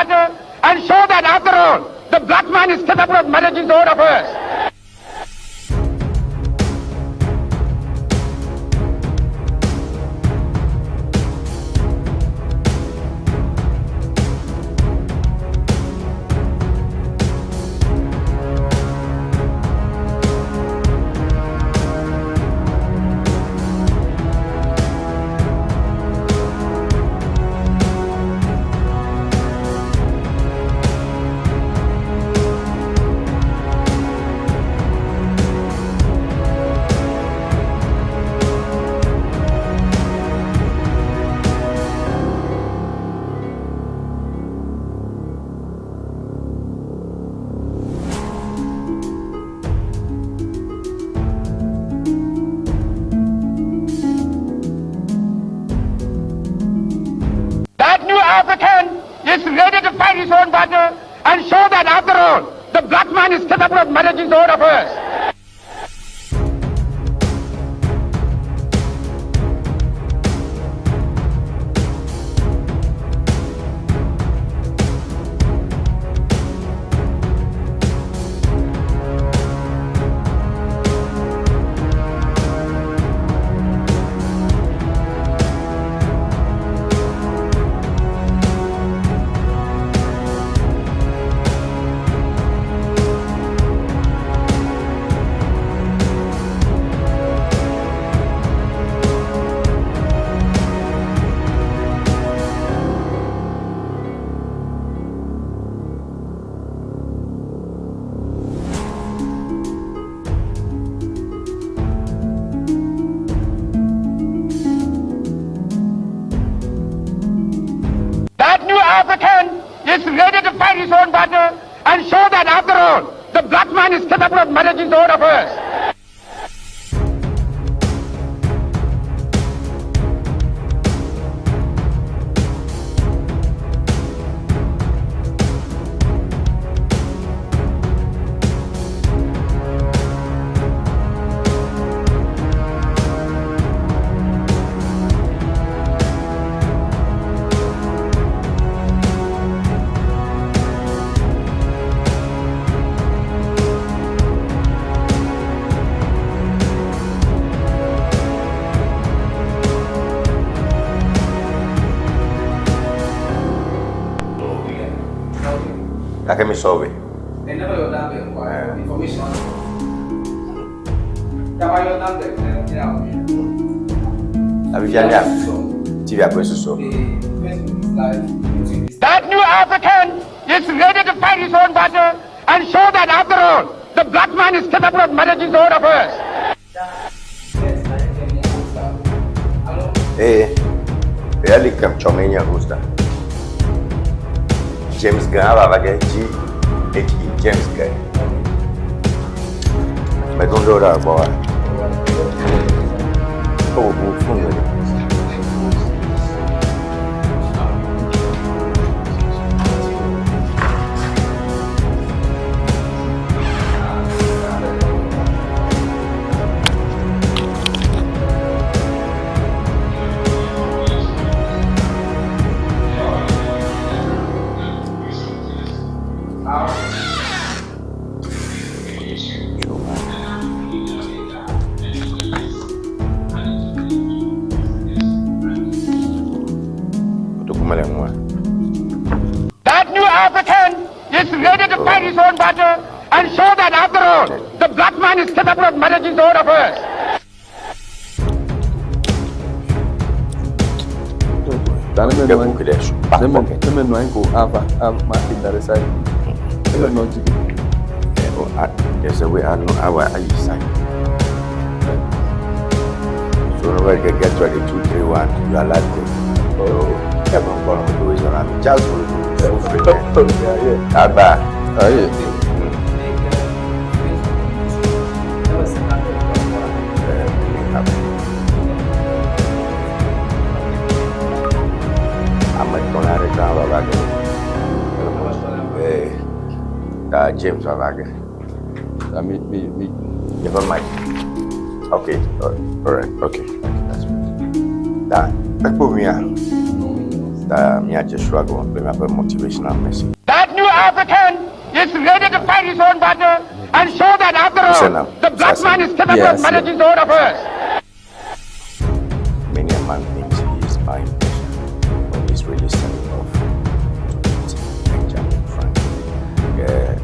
battle and show that after all, the black man is capable of managing the whole affairs. African is ready to fight his own battle and show that after all, the black man is capable of managing the whole affairs. African is ready to fight his own battle and show that after all, the black man is capable of managing the whole affairs. That can be solved. They never got down there information. That new African is ready to fight his own battle and show that after all, the black man is capable of managing the whole affairs. Hey, really come Chomenia Rooster. James Gava G.H.E. James Gay. I don't know that boy. Oh, That new African is ready to fight his own battle and show that after all, the black man is capable of managing the whole affairs. There's a way I know how I side. So nobody can get ready 2, 3, 1. You are like good. So everyone going to do is around. Just yeah. Bye. Oh yeah. James Wavaga. Me. Never mind. Okay. All right. Okay. That's right. That put me on. me I just struggle and bring up a motivational message. That new African is ready to fight his own battle and show that after all, the black man is capable of managing his own affairs. Many a man thinks he is buying pleasure, but he's really selling off to eat Benjamin Franklin. Yeah,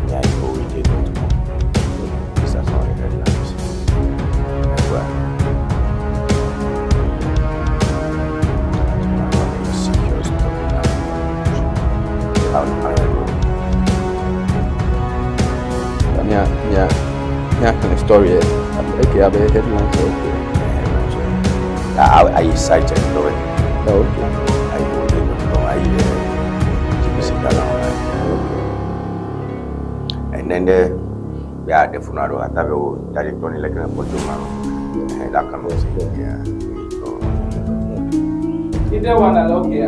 we did not know. These are all the headlines. Well, yeah, story. Okay, I have a headline. I cited already. Oh, okay. I really don't know. And then the funeral at the Tony like a Portugal. And that kind of thing. Yeah. Ŋdi Wɔna, okay.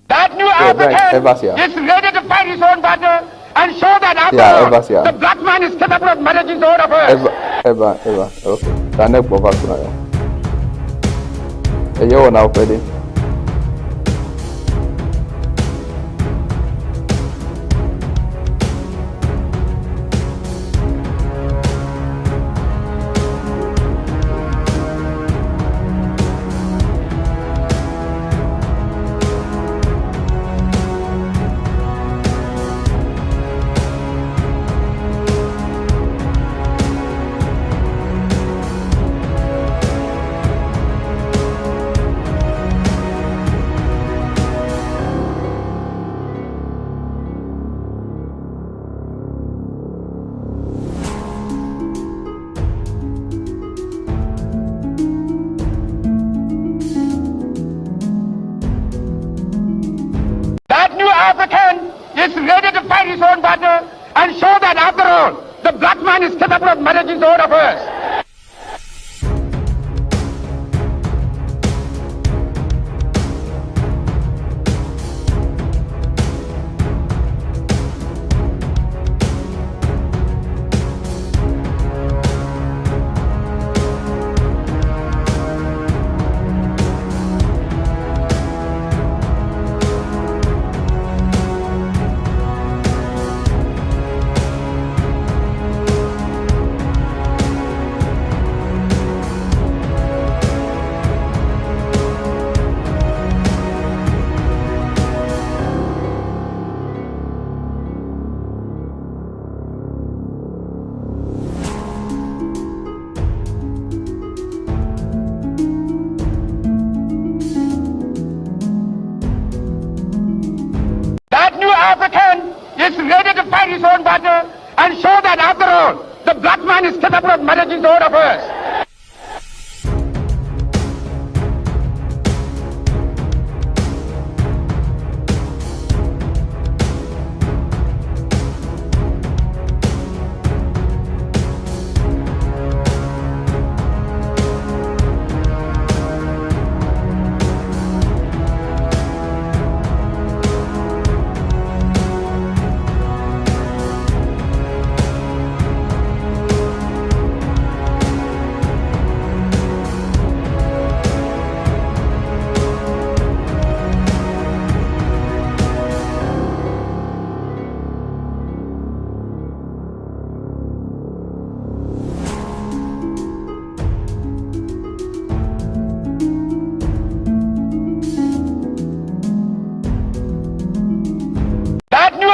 That new African is ready to fight his own battle and show that after all, the black man is capable of managing his own affairs. Ever. Okay. The next one back now. Ŋdi Wɔna already. African is ready to fight his own battle and show that after all, the black man is capable of managing his own affairs. African is ready to fight his own battle and show that after all, the black man is capable of managing his own affairs.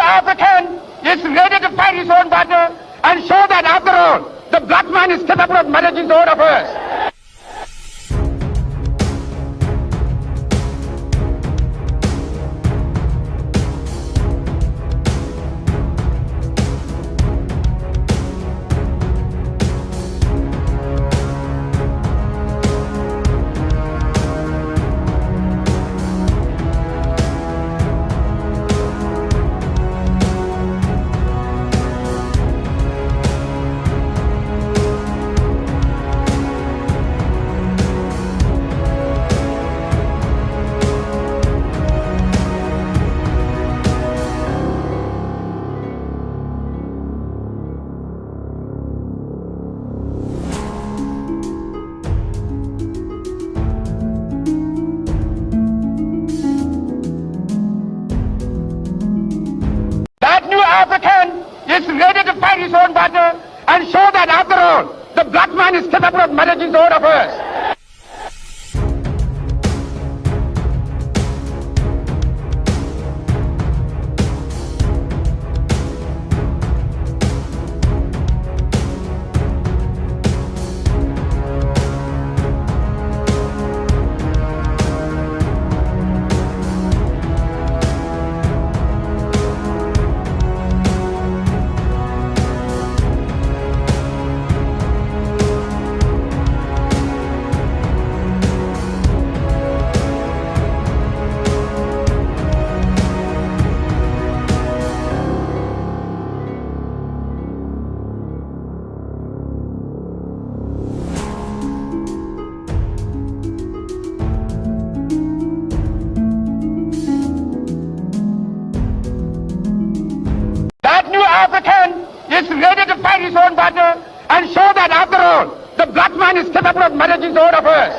African is ready to fight his own battle and show that after all, the black man is capable of managing his own affairs. managing his own affairs. African is ready to fight his own battle and show that after all, the black man is capable of managing his own affairs.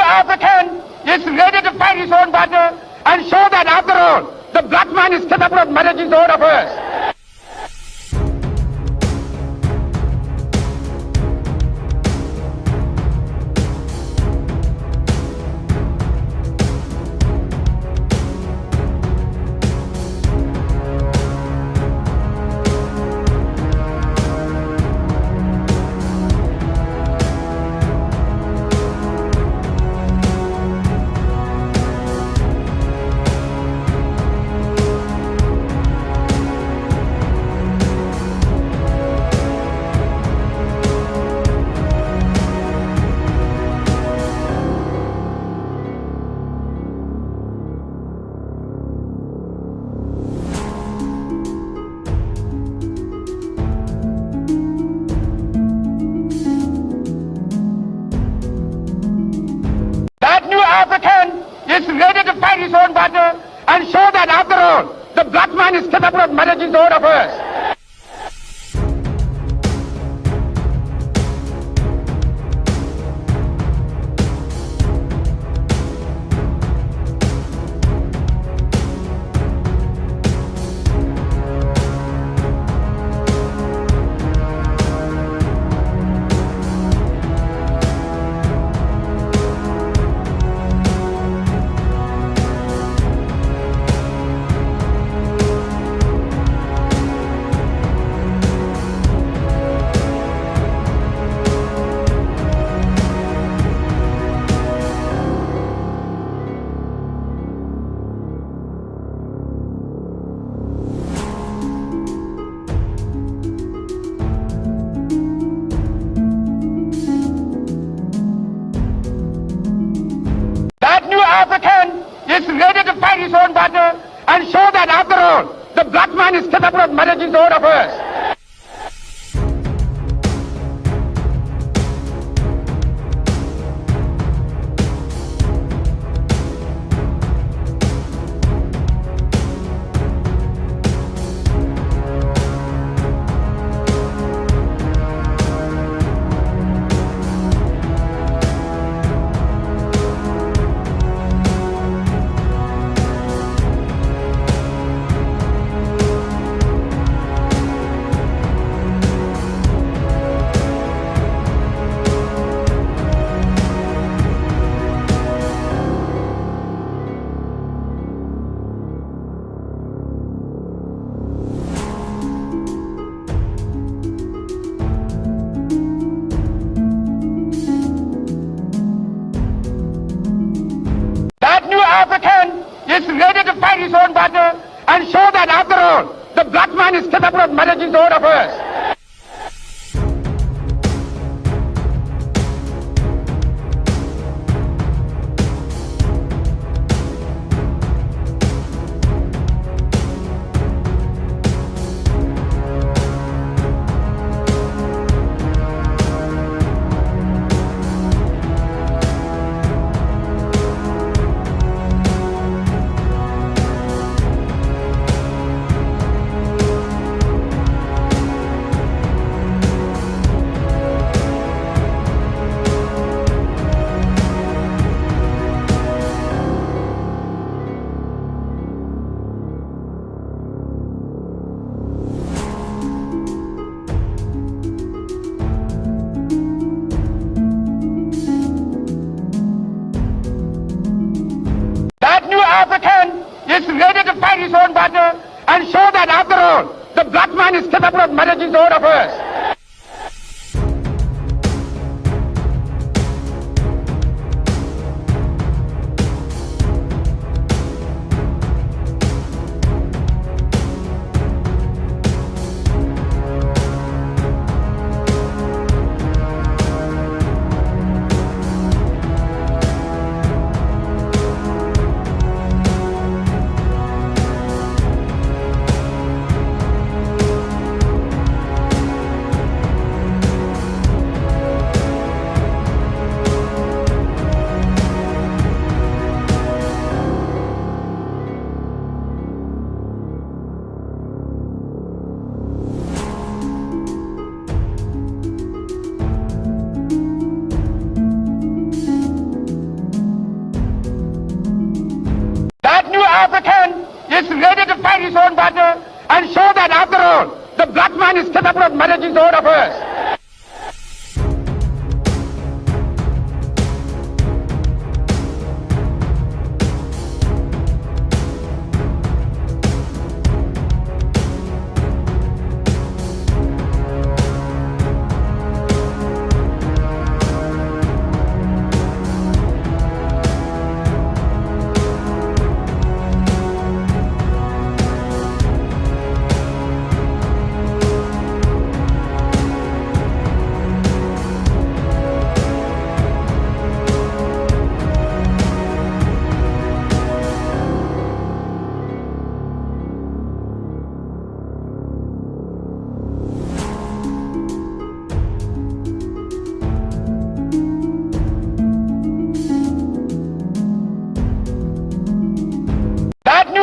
African is ready to fight his own battle and show that after all, the black man is capable of managing his own affairs. African is ready to fight his own battle and show that after all, the black man is capable of managing his own affairs. African is ready to fight his own battle and show that after all, the black man is capable of managing his own affairs. African is ready to fight his own battle and show that after all, the black man is capable of managing his own affairs. African is ready to fight his own battle and show that after all, the black man is capable of managing his own affairs. African is ready to fight his own battle and show that after all, the black man is capable of managing his own affairs.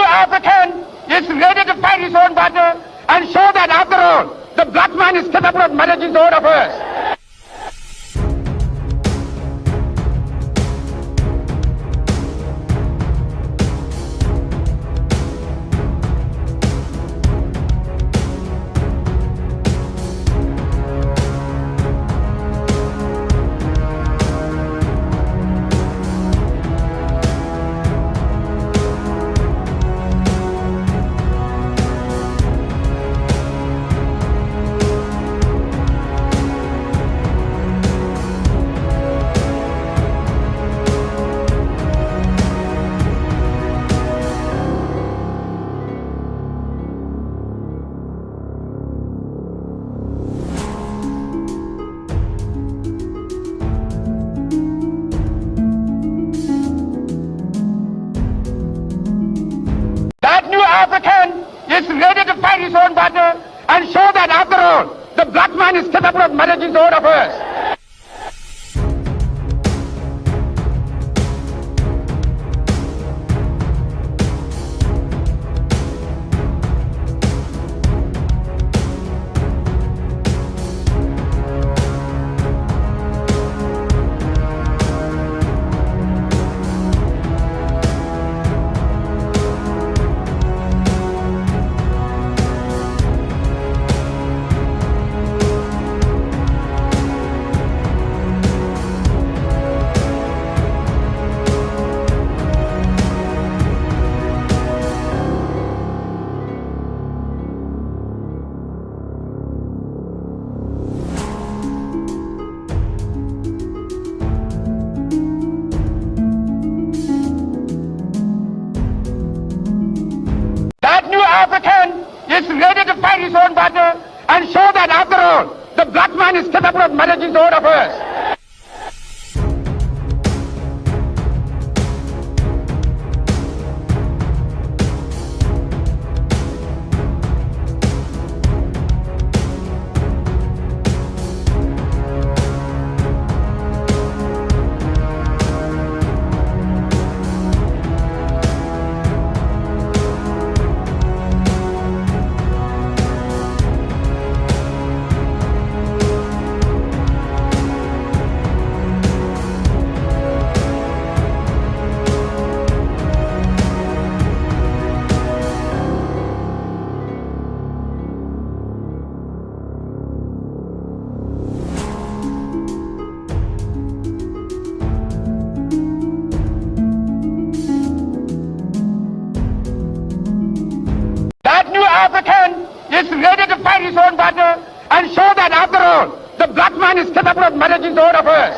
African is ready to fight his own battle and show that after all, the black man is capable of managing his own affairs. African is ready to fight his own battle and show that after all, the black man is capable of managing his own affairs. That new African is ready to fight his own battle and show that after all, the black man is capable of managing his own affairs. That new African is ready to fight his own battle and show that after all, the black man is capable of managing his own affairs.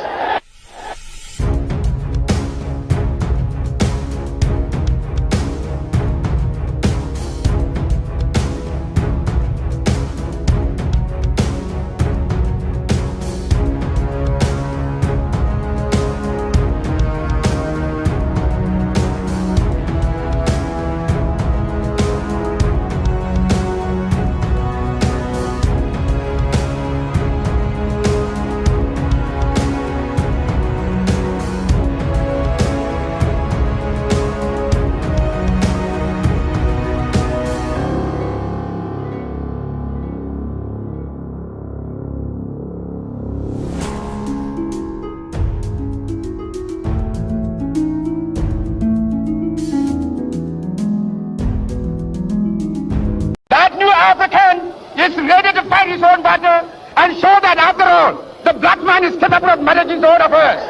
That new African is ready to fight his own battle and show that after all, the black man is capable of managing his own affairs.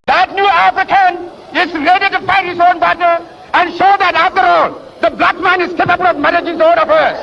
That new African is ready to fight his own battle and show that after all, the black man is capable of managing his own affairs.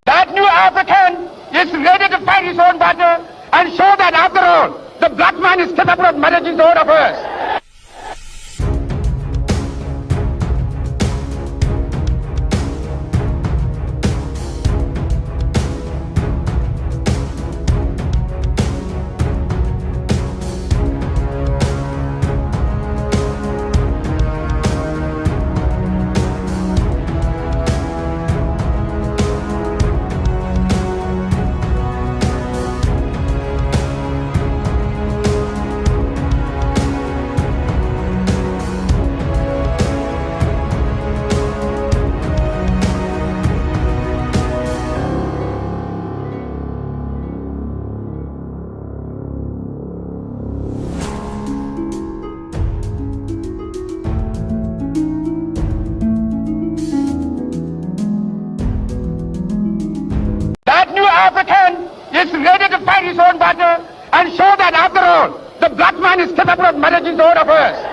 That new African is ready to fight his own battle and show that after all, the black man is capable of managing his own affairs. African is ready to fight his own battle and show that after all, the black man is capable of managing his own affairs.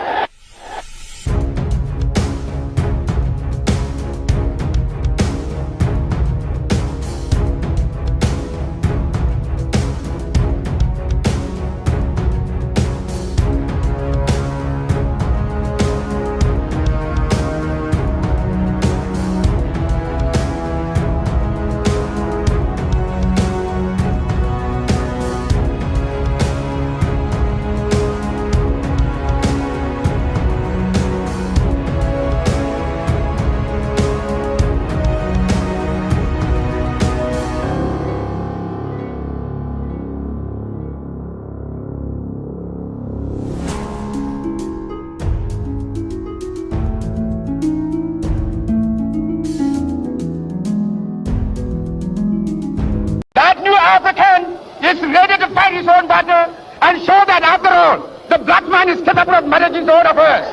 African is ready to fight his own battle and show that after all, the black man is capable of managing his own affairs.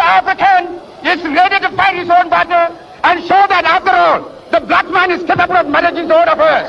African is ready to fight his own battle and show that after all, the black man is capable of managing his own affairs.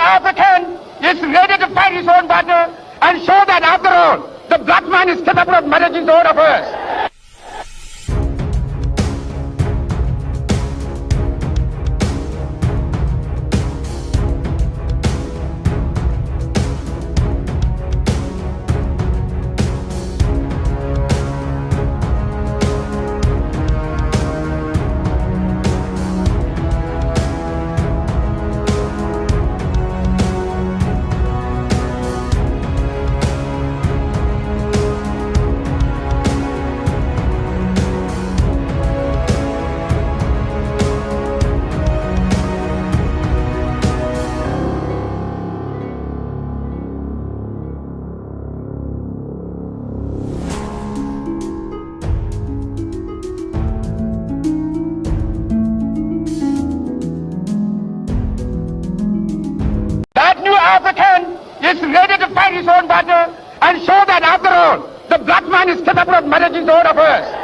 African is ready to fight his own battle and show that after all, the black man is capable of managing his own affairs. African is ready to fight his own battle and show that after all, the black man is capable of managing his own affairs.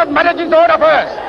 of managing its own affairs.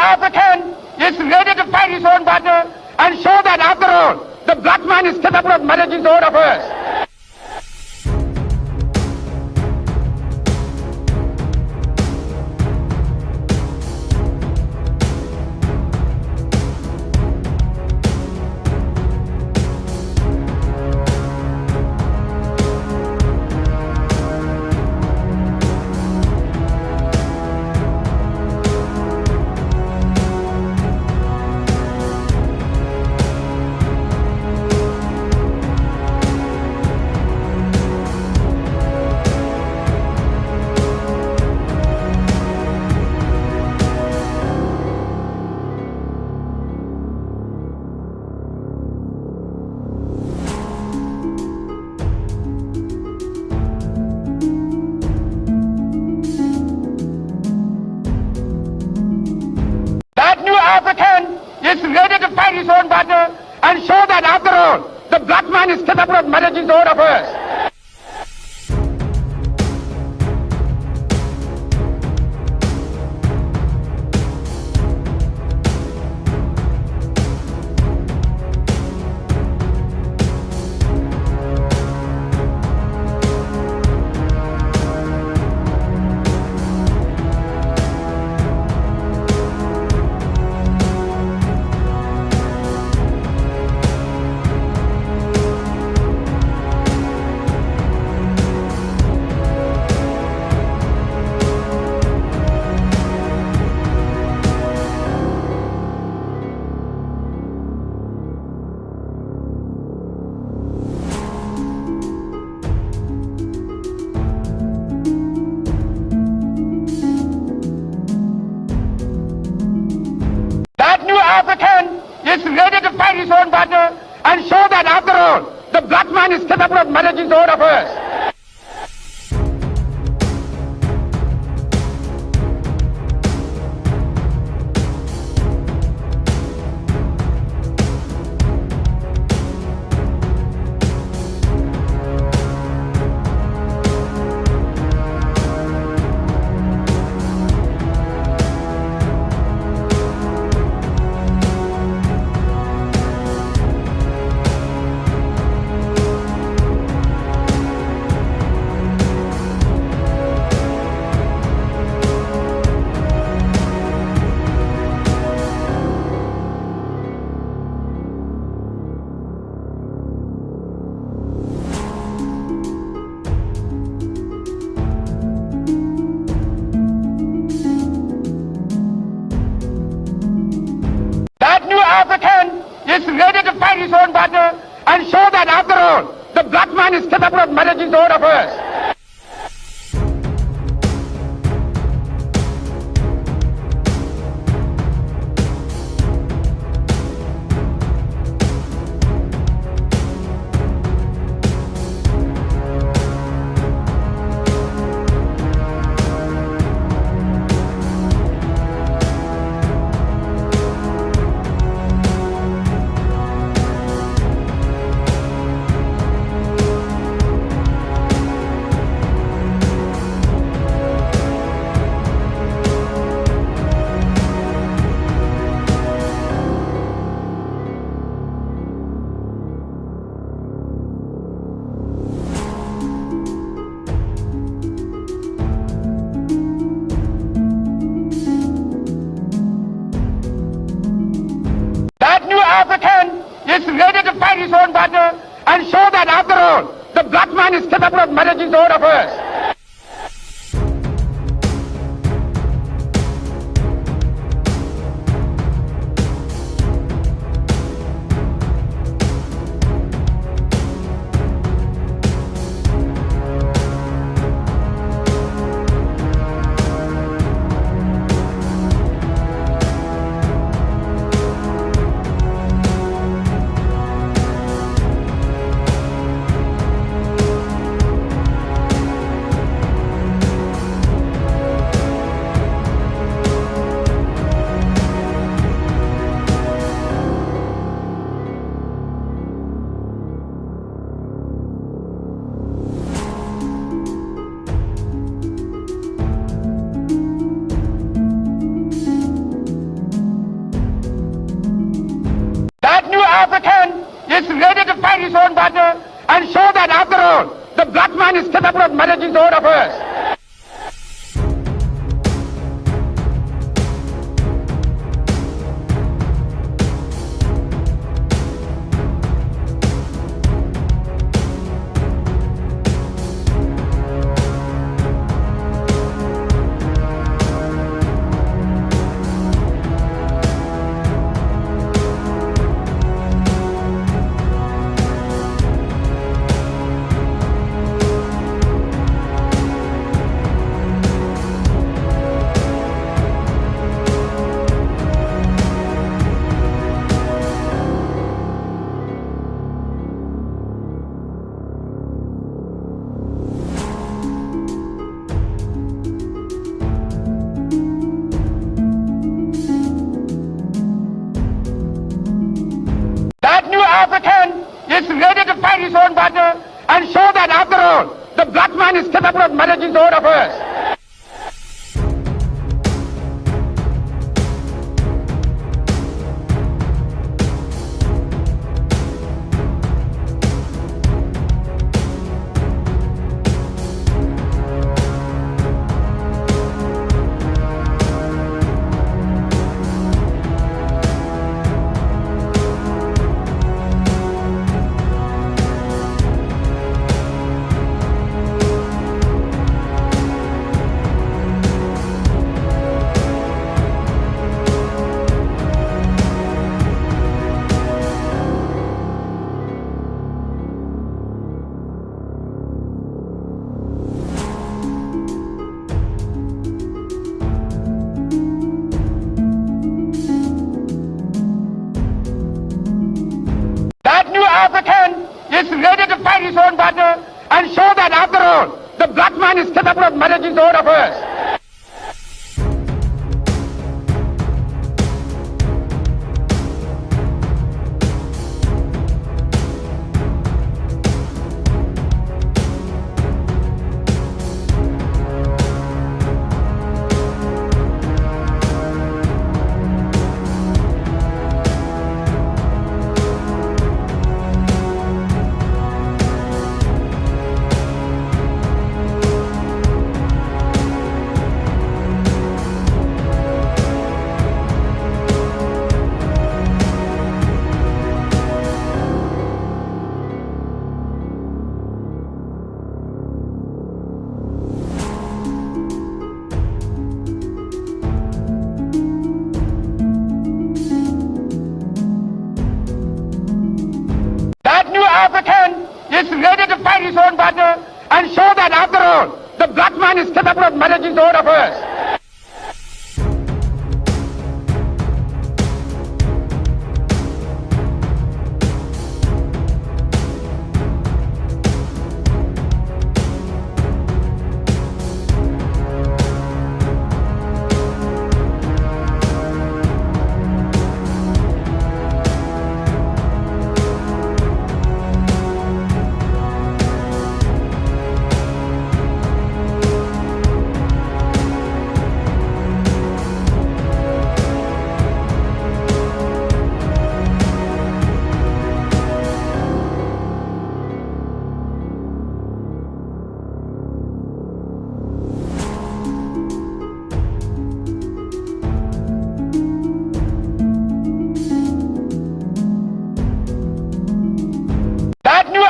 African is ready to fight his own battle and show that after all, the black man is capable of managing his own affairs. African is ready to fight his own battle and show that after all, the black man is capable of managing his own affairs. African is ready to fight his own battle and show that after all, the black man is capable of managing his own affairs. African is ready to fight his own battle and show that after all, the black man is capable of managing his own affairs. African is ready to fight his own battle man is capable of managing his own affairs. African is ready to fight his own battle and show that after all, the black man is capable of managing his own affairs. African is ready to fight his own battle and show that after all, the black man is capable of managing his own affairs. African is ready to fight his own battle and show that after all, the black man is capable of managing his own affairs. African is ready to fight his own battle and show that after all, the black man is capable of managing his own affairs.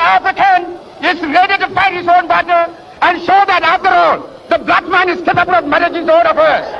African is ready to fight his own battle and show that after all, the black man is capable of managing his own affairs.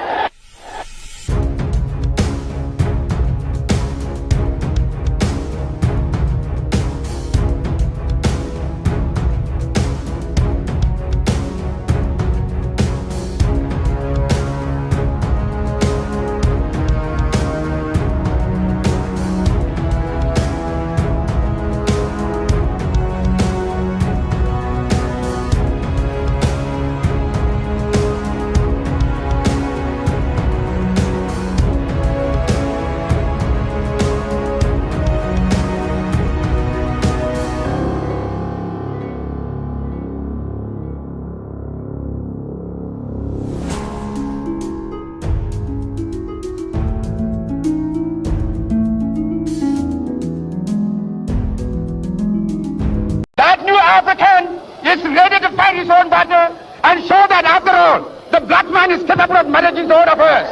African is ready to fight his own battle and show that after all, the black man is capable of managing his own affairs.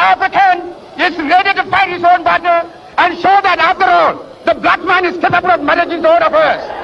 African is ready to fight his own battle and show that after all, the black man is capable of managing his own affairs.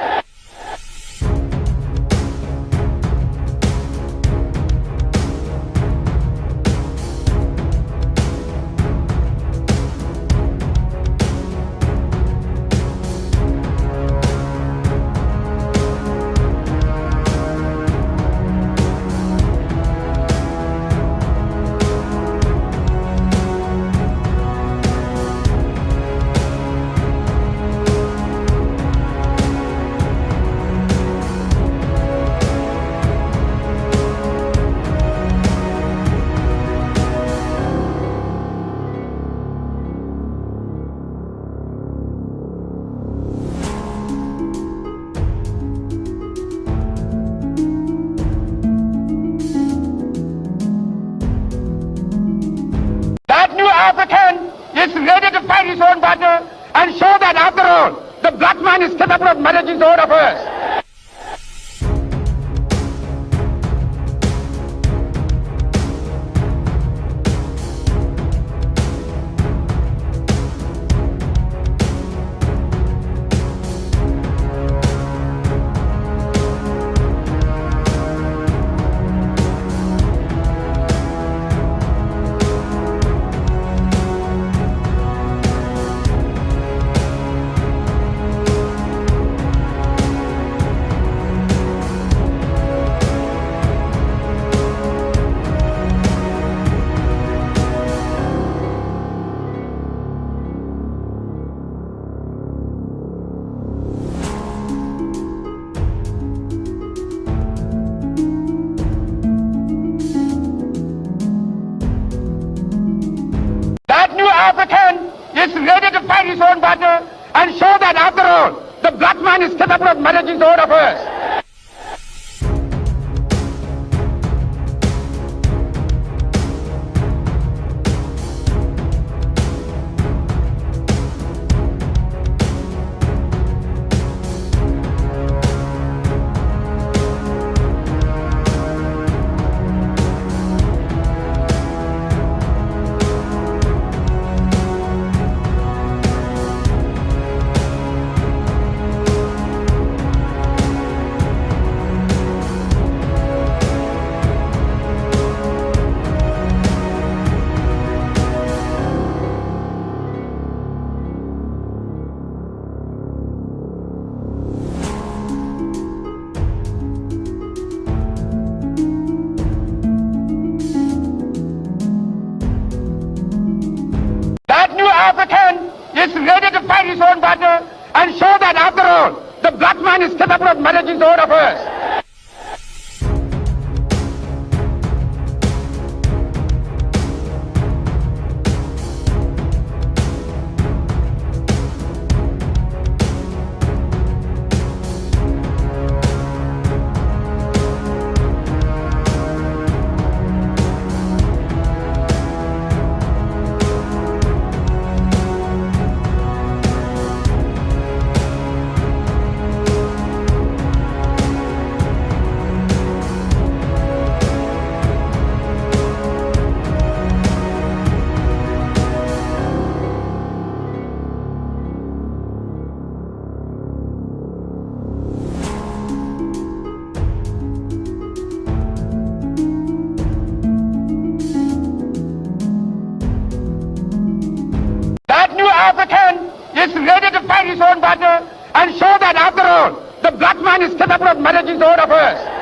African is ready to fight his own battle and show that after all, the black man is capable of managing his own affairs. African is ready to fight his own battle and show that after all, the black man is capable of managing his own affairs. managing zone affairs. African is ready to fight his own battle and show that after all, the black man is capable of managing his own affairs.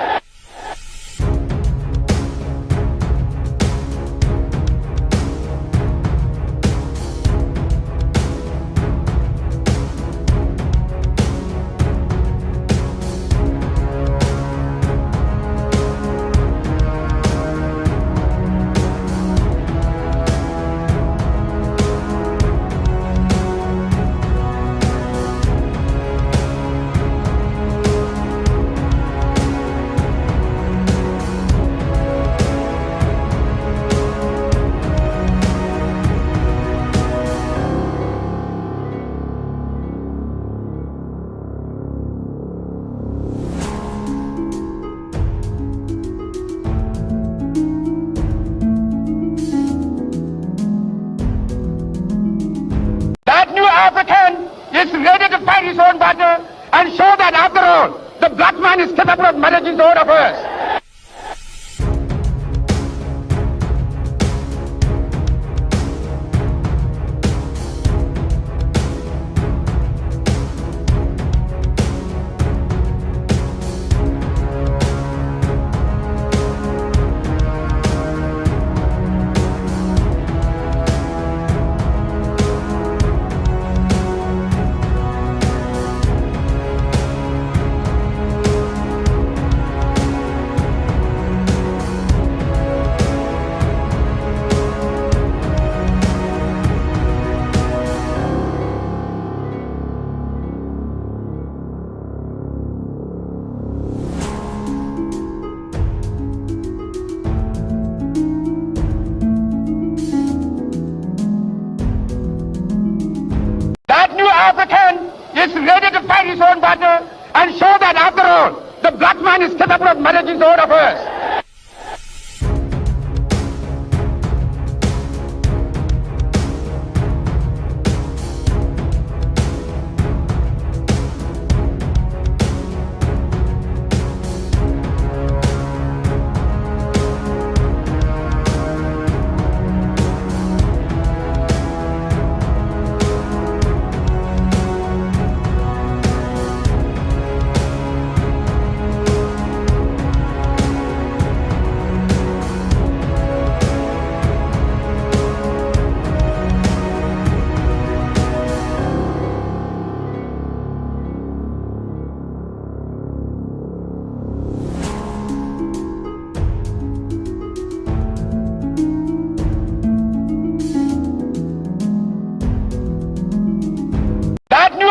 African is ready to fight his own battle and show that after all, the black man is capable of managing his own affairs. African is ready to fight his own battle and show that after all, the black man is capable of managing his own affairs.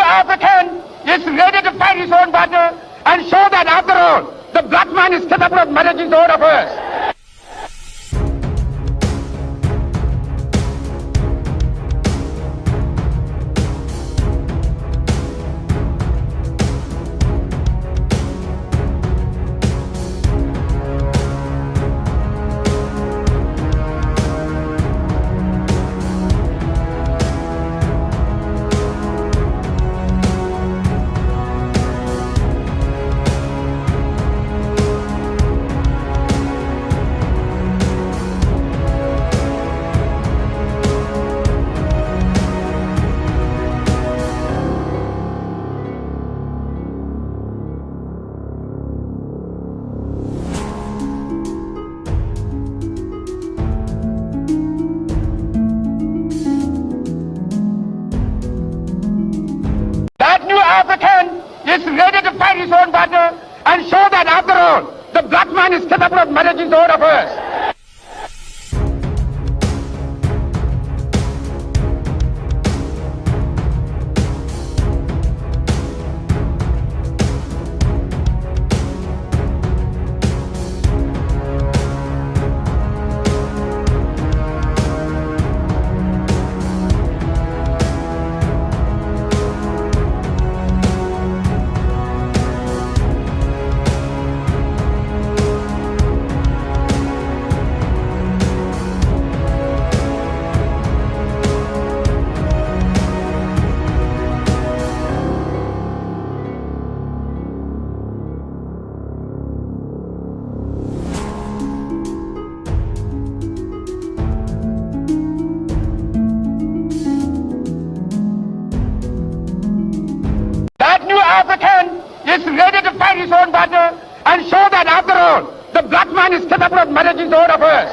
African is ready to fight his own battle and show that after all, the black man is capable of managing his own affairs. managing his own affairs. African is ready to fight his own battle and show that after all, the black man is capable of managing his own affairs.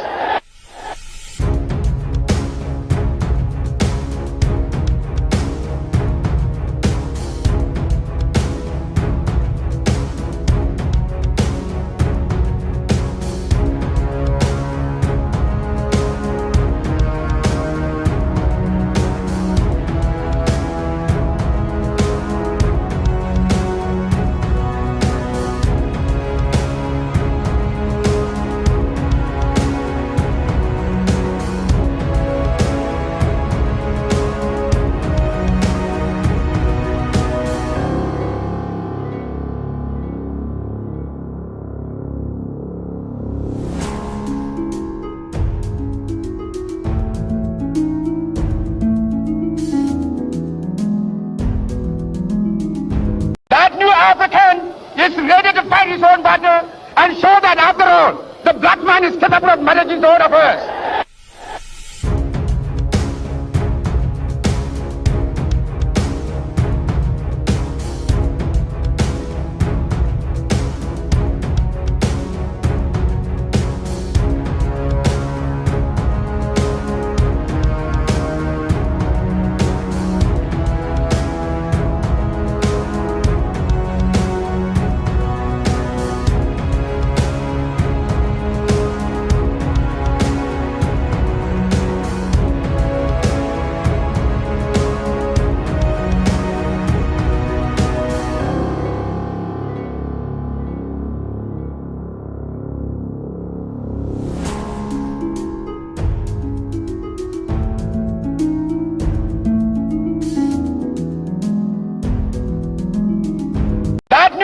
African is ready to fight his own battle and show that after all, the black man is capable of managing his own affairs.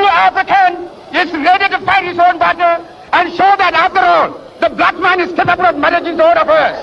African is ready to fight his own battle and show that after all, the black man is capable of managing his own affairs.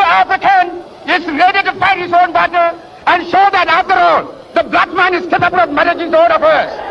African is ready to fight his own battle and show that after all, the black man is capable of managing his own affairs.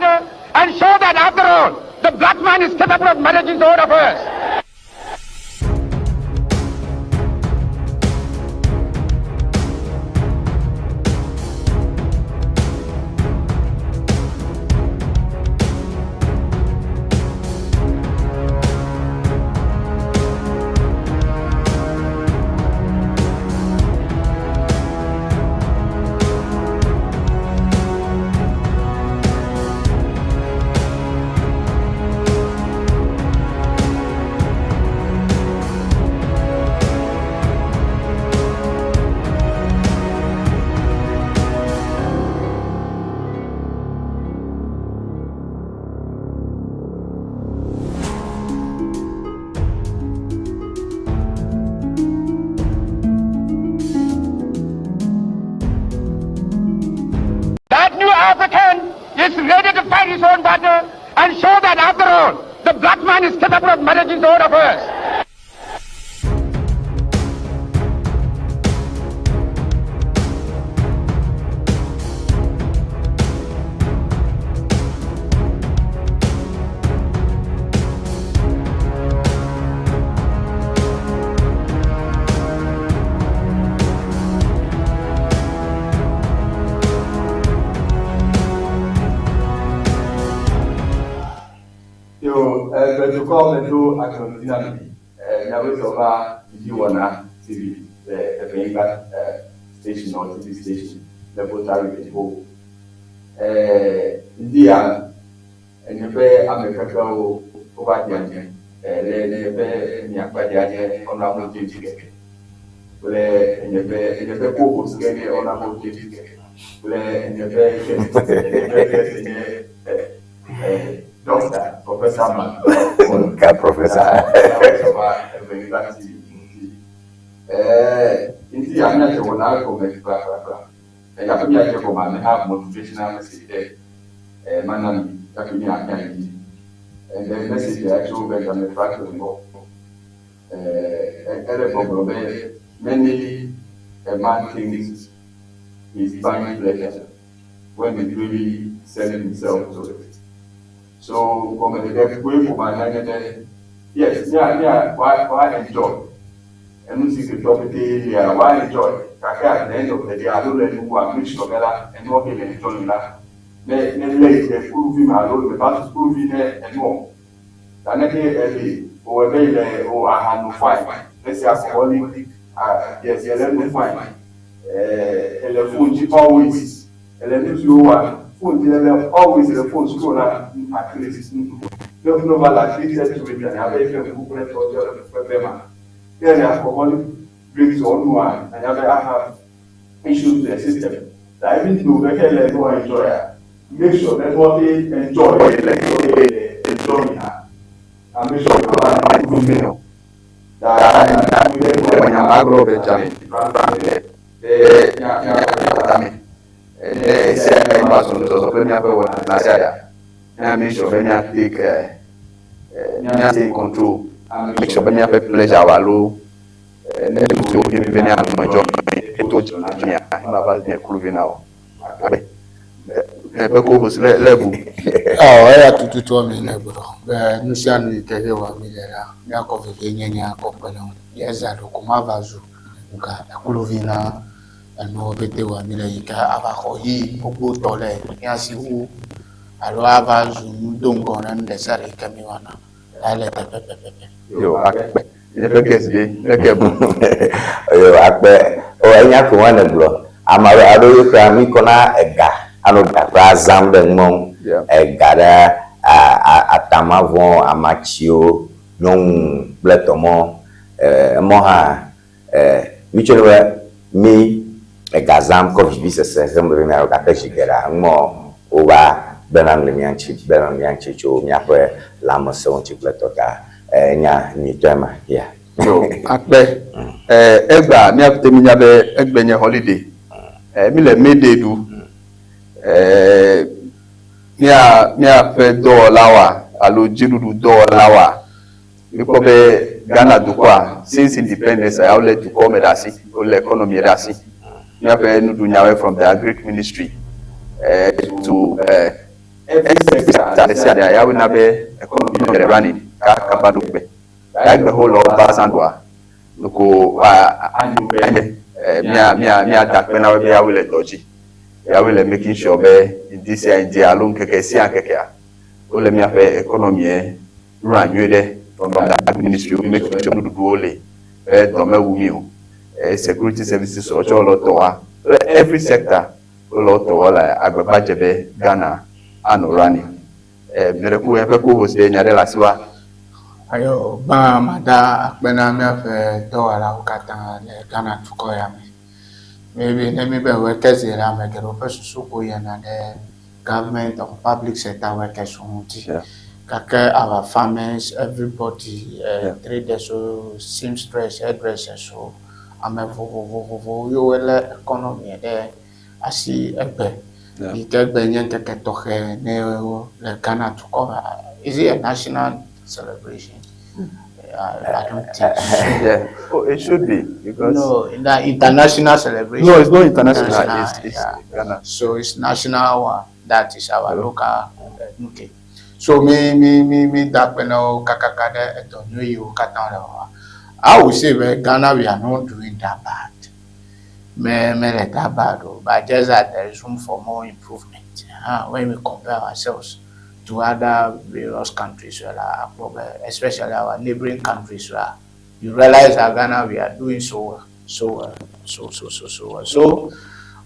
battle and show that, after all, the black man is capable of managing his own affairs. African is ready to fight his own battle. his own affairs. To call the do action dynamic, Ŋdi Wɔna TV, the Ewenyigba station or TV station, the Botari people. India, and you pay America over the engine, they pay Nyakadian on our motive. And you pay focus getting on our motive. And you pay Doctor, Professor Man, Professor. Ŋdi Wɔna and I have motivational message there. Man, and the message actually went on the front of the book. Many a man thinks he's buying pleasure when he's really selling himself to it. So, from the way for my life, yes, why enjoy? And we see the property, why enjoy? At the end of the day, I don't let you are mixed together and not even enjoying that. Then later, proving alone, the battle proving and more. The next day, or a day, or I had no fight. Let's say, alcoholic, yes, you let me find. And the phone always, and then if you are. Always the phone scroll at least. Don't know what I said to me, and I have a booklet for the payment. Then alcoholic drinks on one, and I have issues with the system. I mean, to make a more enjoy. Make sure that what they enjoy, they enjoy her. And make sure you are a good meal. That when I grow Benjamin, take control, make sure you have pleasure our and then to give any enjoy level. Oh, I have to tell me, Nusian, Tehewa, Milera, Yakov, Yenya, Copano, yes, I look Mavazu, Kulovina, and no Betewa, Milika, Avahohi, Obu Tole, Yasiu, Alavazu, Dungon, and the Sari Camiwana. I let Pepe. Yo, Akbe. Yo, Akbe. Oh, I have one blow. I'm a do Kona Ega. I know that Razam the Mom, Egada, Atamavon, Amachio, non Bletomo, Moha, Mitchell, me, a Gazam, Coach Business, some of them are Catechigera, more over Benamian Chip, Benamian Chicho, Nyapre, Lamason, Chipletoka, Nya, Nitema, yeah. So, Akbe, Eba, Nyap Temiabe, Egbenya holiday, Mille May do. Mia fe $1 alo jirudu $1 because Ghana do kwa since independence I will let you come edasi or the economy edasi mia fe nudu nyawe from the agric ministry to every sector they say I will na be economy running ka badu be like the whole of Basandwa nuko anyu be mia that when I will let doji I will making sure in this year alone keke si akeke o le mi afa economy run you from the ministry we make sure do ole do mewumi o security services o jo lo to wa every sector o lo to la agbaba jebe Ghana anu running mereku e pe ko ho se nyare lasiwa ayo ba mada akpena mi afa $1 ukata le Ghana tuko ya mi. Maybe let me be workers here. I'm like a professor and the government or public sector workers. Kaka our farmers, everybody, traders, so seamstress, hairdressers. So I'm a you will economy there. I see a bit. You take Benyan take a toke neo le Ghana to cover. Is it a national celebration? I don't think so. Yeah. Oh, it should be because No, in the international celebration. no, it's not international. It's yeah. Ghana. So it's national one. That is our local. Okay. So me that when kakaka de etonyo you katana. I would say well, Ghana we are not doing that bad. Me that bad, but just that there is room for more improvement. When we compare ourselves to other various countries, especially our neighboring countries, you realize that Ghana we are doing so well, so well. So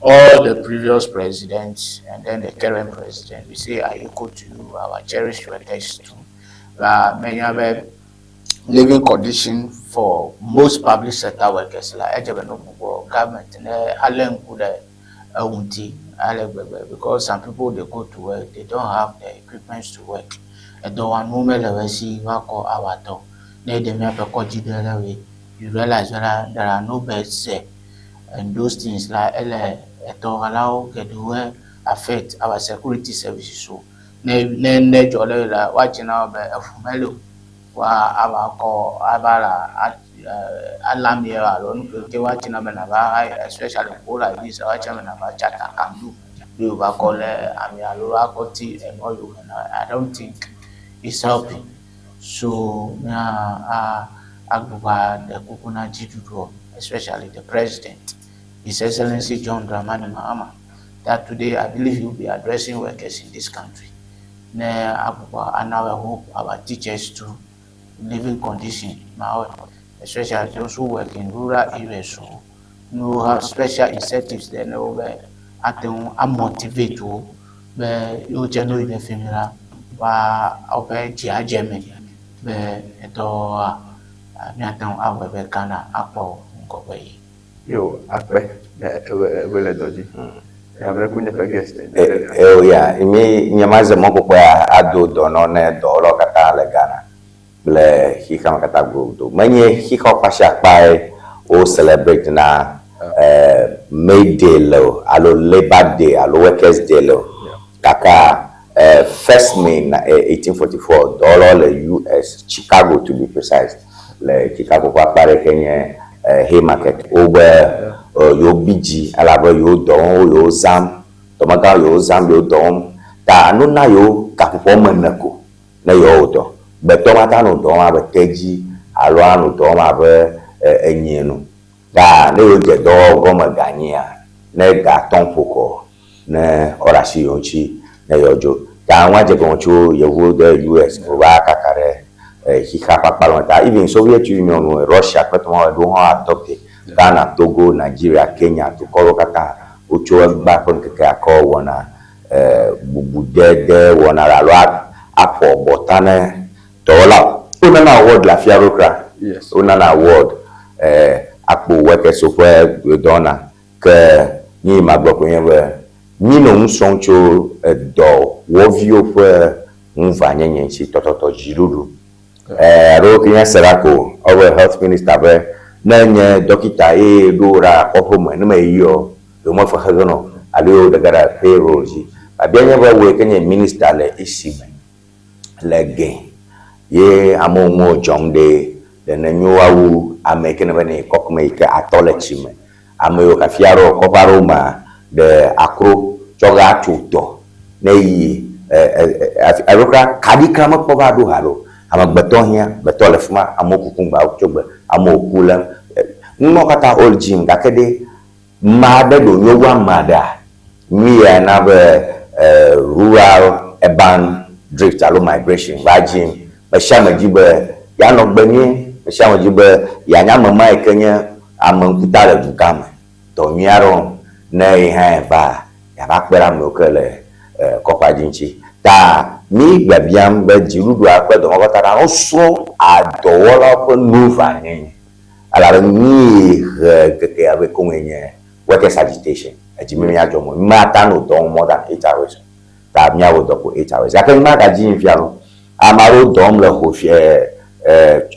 all the previous presidents and then the current president, we say are equal to our cherished workers too. Many other living condition for most public sector workers like government because some people they go to work, they don't have the equipment to work. And the one moment I see work or our dog, they you realize there are no beds there. And those things like allow get affect our security services. So watching our wa abako abala alam here alone ke watching abana especially people like this watching abana chata can do you call ami alura koti and all you I don't think it's helping. So agbuba the kukuna jidudo, especially the president, His Excellency John Dramani Mahama, that today I believe he will be addressing workers in this country. And I hope our teachers too, living condition, especially those who work in rural areas, who have special incentives. They know I motivate you, but you generally the female, but Germany, but I Ghana, Apple, Yo, après, le doji. Avec une guest. Oh yeah, imi nyamaze moko kwa ado dono ne dolo kata le Ghana. Ble hika kata go. Manye hika pasha pai o celebrate na May Day lo, alo Labor Day, alo Workers Day lo. Kaka 1st May 1844 dollar le US Chicago to be precise. Le Chicago kwa pare Kenya Haymarket over yo biji alaba yo don yo zam tomata yo zam yo don ta no na yo kapopo manako na yo do be tomata no don ma be teji alo anu don ma be enyin no da na yo je do go ma ganya na ga ton poko na orashi yo chi na yo jo ta nwa je go chu yo wo the US ko ba kakare hika parliament even Soviet Union Russia kwetmo do ha adopted Ghana, Togo, Nigeria, Kenya, to Kolokata, Ucho back on Kakako, Wana, Bubudede, Wana, Apo, Botane, Tola, Unana award La Fiarocra, yes, Unana award, Apo workers of where we donna, Ni Magbokoye, Nino Soncho, Do, Wovio, where Mufanya, she Toto Jirudu, Rokia Serako, our health minister. Nanya dokita dora opoma no mayo do mo fa hagono alio daga payroll ji abianya ba we kenya minister le isi lege ye amongo jongde de nanyo awu ameke na bane kokme ke atology me amayo ka fiaro ko paroma de akro choga tuto nei aroka kadika ma ko ba do halo ama betohia betole fuma amokukumba oktober amokula no kata old gym gakede mada do nyowa mada mi na be rural urban drift alo migration ba gym ba shama jibe ya no gbani ba shama jibe ya nya mama ekenya amankuta le dukama to miaro na ihe ba ya ba kpera mokele kopa jinchi ta mi gabiam ba jirudu akwedo ngotara oso adowola ko nuva nyen ala ni ke ave konyenye workers agitation ajimimi ajomo mata no don more than 8 hours ta mi awo do 8 hours akan ma ga jin fiaro amaro dom le ho fie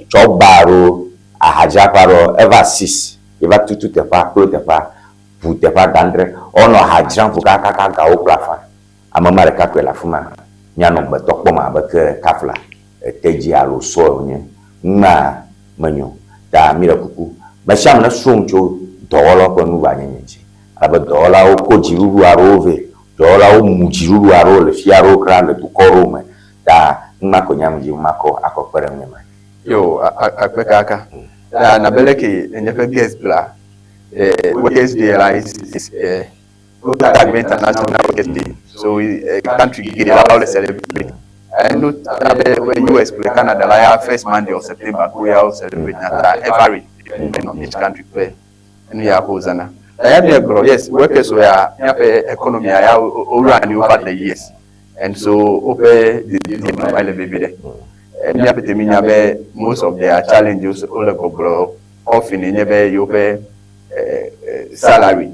chobaro ahaja paro ever 6 eva tutu te pa pro te pa pu te pa dandre ono hajran fu ka ga o plafa amama le ka kwela fuma nyano betokpo ma be ke kafla teji alo so nye ma manyo da mira kuku ba sham na sonjo dola ko nu ba nyenji aba dola o ko jiru arove dola o mujiru aro le fiaro grande tu korome da mako nyamji mako akopere nyama yo akpeka aka na beleke enyefe guest bla workers day is international workers day, so country get allowed to celebrate. I know when US play Canada, like first Monday of September, we all celebrate every depending on each country play. And we are Hosanna. Yes, workers were economy over the years, and so over the baby there. And most of their challenges often in your salary.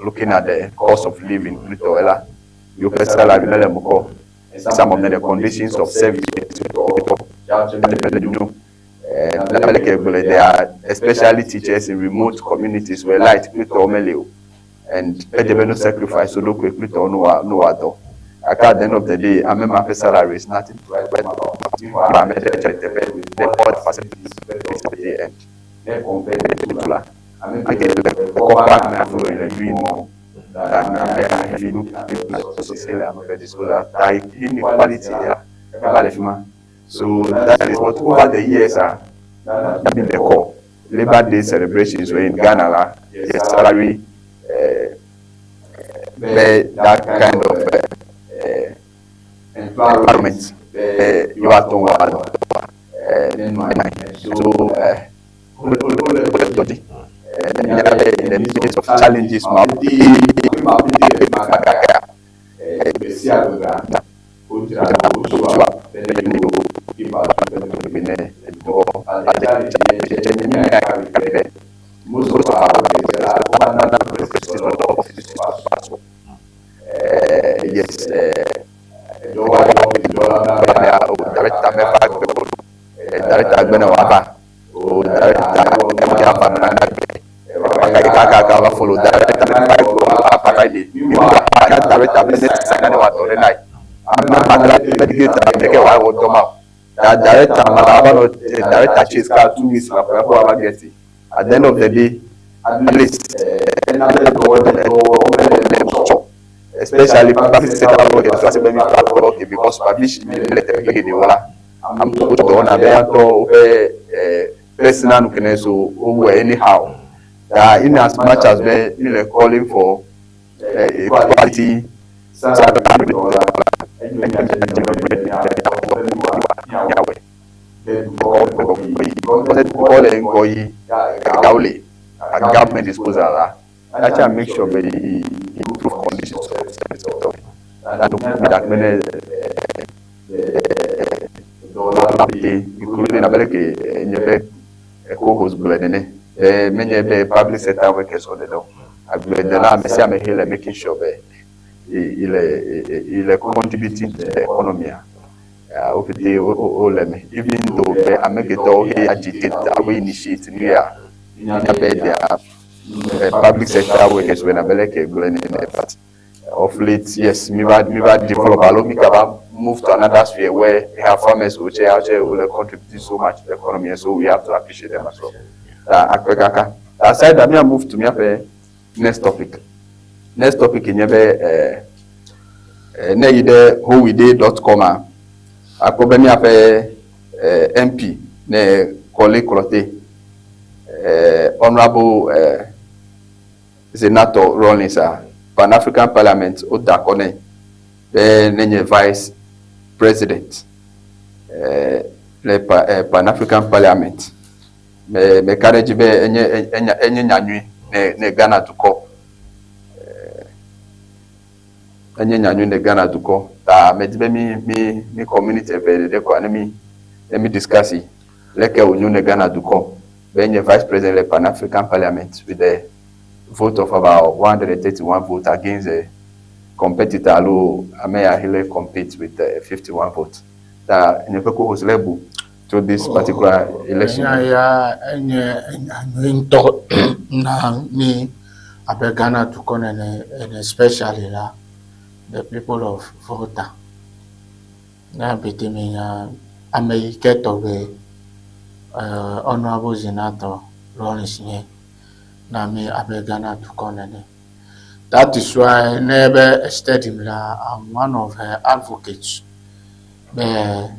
Looking at the cost of living, you pay salary, some of the conditions of service. There are especially teachers in remote communities where light and they sacrifice so look no other. At the end of the day, I remember my salary is nothing to write about. The board facilities and they compare the I get the back doing more than inequality. So that is what over the years are been the core. Labor Day celebrations were in Ghana, the salary, that kind of environment you are doing in the midst of challenges, follow director chase car 2 weeks at the end of the day, at least especially because publish I'm going to personal so anyhow. In as much as we're calling for equality, government disposal. I try to make sure we improve conditions including a co-host many public sector workers on the door. I'm making sure il est contributing to the economy. Even though I make it all agitate, we initiate public sector workers when I make a of late, yes, me develop move to another sphere where we have farmers which will contribute so much to the economy, so we have to appreciate them as well. Aside that, I move to me next topic. Next topic in whoweday.com. I probably MP ne Kole Honorable Senator Rollins, Pan-African Parliament, Odakone, the Vice President, the Pan-African Parliament. Me carriage be enye nyanwi ne Ghana to call. Enye nyanwi ne Ghana to call. Ta me me community be de ko let me discuss it. Like we ne Ghana to call. Benye Vice President of the Pan-African Parliament with the vote of about 131 votes against a competitor who Ameya Hile compete with 51 votes. That in the was level to this particular election. Ghana to come and especially the people of Volta. na betimi ya America be honorable senator Lawrence nye na me abegana to konene. That is why never studied I'm one of her advocates. But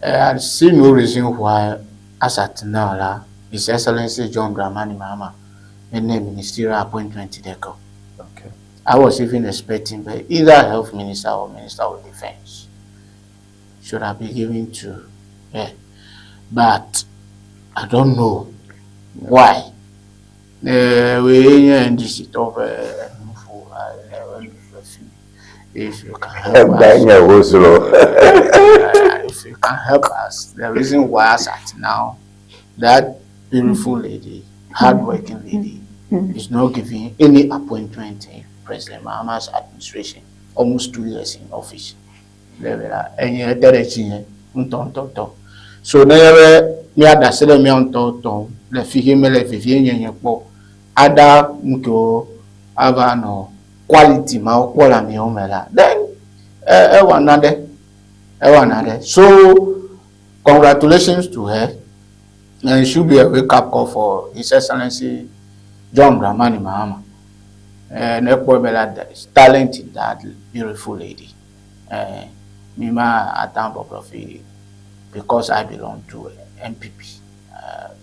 I see no reason why as at now His Excellency John Dramani Mahama made ministerial appointment to the Okay. I was even expecting either Health Minister or Minister of Defense should have been given to her. But I don't know why. We in this of if you can help us, if you can help us, the reason why as at now that beautiful lady, hardworking lady, is not giving any appointment in President Mahama's administration. Almost 2 years in office. So never me ada sele me on ton le fihi me le fihi nyenye po ada mko aba no quality ma okola me o mela then another so congratulations to her, and it should be a wake up call for His Excellency John Dramani Mahama and that is talented, that beautiful lady. Mima atambo profi because I belong to MPP.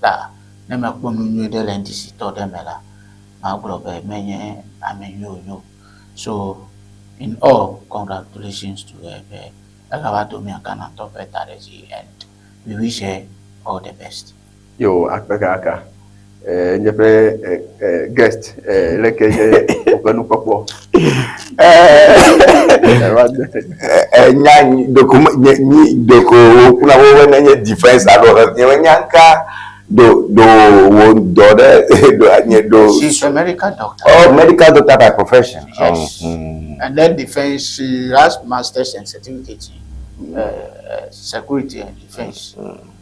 That nema kwonu de lendisi to demela maglobe menye amenyo. So in all, congratulations to her. And we wish her all the best. Yo akpekaka nyepe guest leke openu popo nyani doko kuna wewe nenye defense alo nyanka do she's a medical doctor. Oh, medical doctor by profession. Yes. And then defense, she has masters and certificate in security and defense.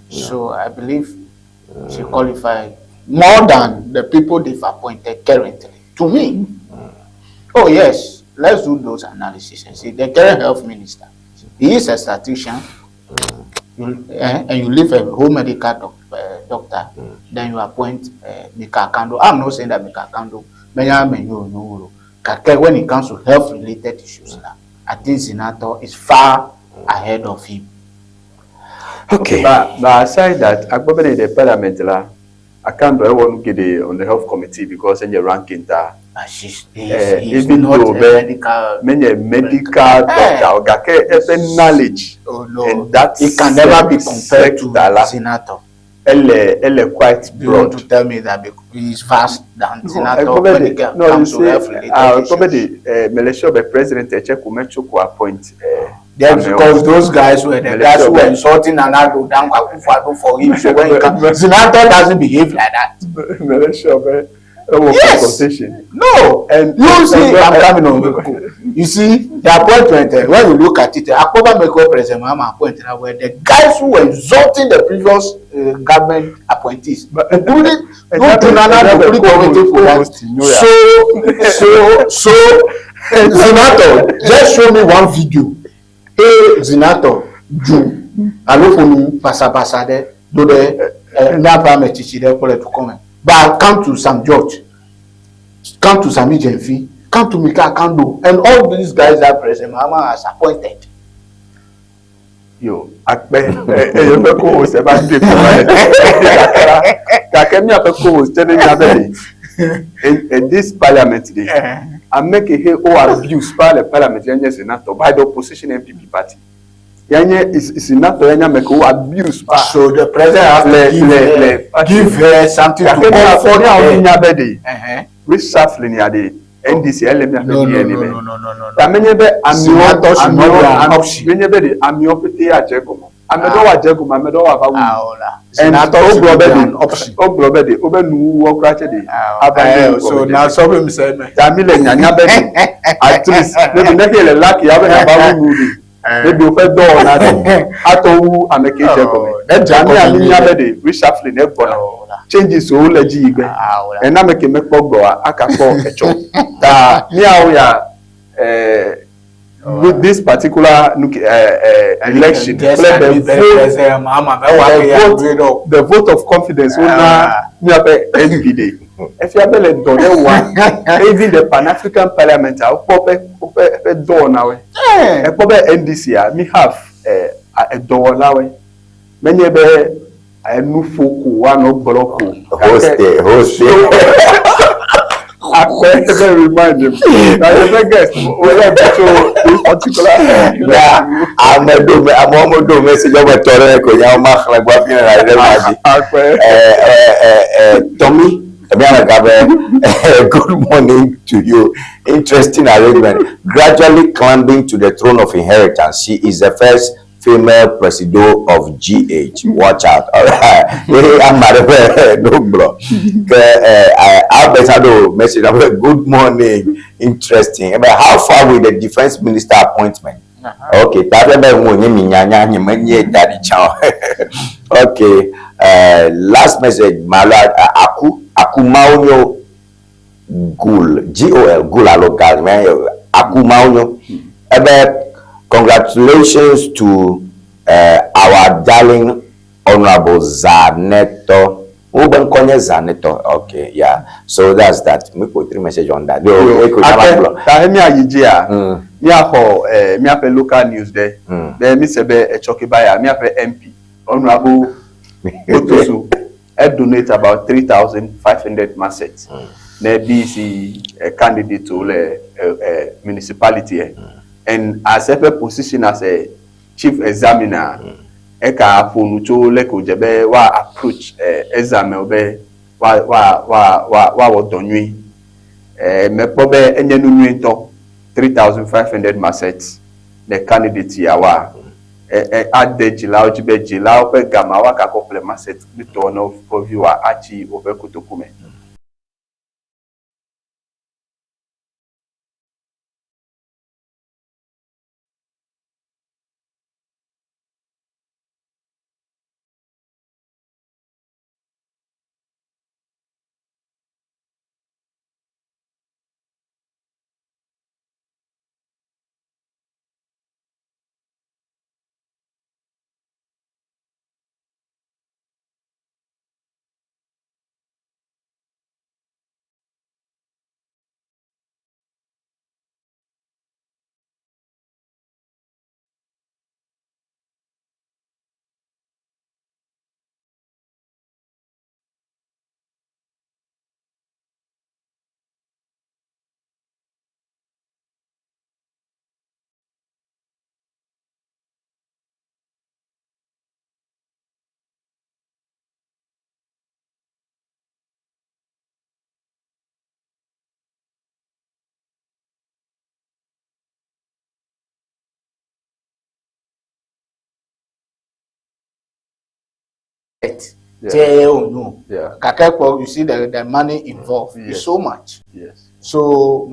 So I believe she qualified more than the people they've appointed currently. To me. Oh yes, let's do those analysis and see the current health minister. He is a statistician. And you leave a home medical doctor, then you appoint Mika Kando. I'm not saying that Mika Kando, when it comes to health related issues, I think Senator is far ahead of him. Okay. But aside that, I go in the parliament I can't do one get on the health committee because in your ranking that even though medical doctor knowledge, and that it can never be compared to Senator. Elle quite broad. To tell me that he is vast than Senator. No, you see, Malaysia the president check who appoint. Yes, because those guys were the guys who were insulting and I go down for him. So when Senator doesn't behave like that. Malaysia, yes. No, and you see, I'm coming on. You see, the appointment, when you look at it, Akoba Meko President Mahama appointed were the guys who were insulting the previous government appointees. But so Senator, just show me one video. Hey, Senator, Ju, alofonu pasa de do the napa me chichi de kole to come. But come to some George, come to Sami Jenfi, come to Mika Kando, and all these guys that President Mahama has appointed. Yo, Akbe, you be ko se ba de Kakemi apeko was telling me in this parliament today. I make a here abuse by the parliament senator by the opposition MPP party. Yanye is senator yanya make abuse. So the president has to give her something to comfort her. Which shuffling ya the NDC element no. Tamenye be amiopete ya Jegomo. Amedo wa Jegomo, amedo wa bawu. And so now some say Tamile nyanya be at least maybe na hele lucky ya be na bawu nudi. Maybe o fe do na atowu ameke Jegomo. Jami anya be dey reshuffling e bona. Changes o leji igbe. E na make mekpo gbo akakọ echo. Ta mi awo ya with this particular election, the vote of confidence NPD. If you have even the Pan-African Parliament, I'll pop a door now. A NDC, me have a door now. Many a new folk one of Boloco. Host. I remind him. I guess this particular. I'm almost doing message over Torreco. Tommy, good morning to you. Interesting arrangement. Gradually climbing to the throne of inheritance. She is the first female president of GH. Watch out. All right. I'm no bro. Albert message. Good morning. Interesting. But how far with the defense minister appointment? Okay. Okay. Last message. Malad Aku Maunyo Gul. Gol. Gul alogal. Aku Maunyo. Congratulations to our darling Honorable Zaneto. Zaneto. Okay, yeah. So that's that. Me put 3 message on that. Me have a local news there. There me sebe a chokibaya. Me have a MP. Honorable Otosu. Donate about 3,500 massets. Ne BC a candidate to municipality. And as a position as a chief examiner, eka fonucho leko jebe wa approach exam obe wa donui me pobe enye nunu ento 3,500 massets the candidate ya wa ade jila ojibe jila ope gama wa ka kple massets bito no for viewer achi obe kutokume. Yeah. You see the money involved is so much. Yes. So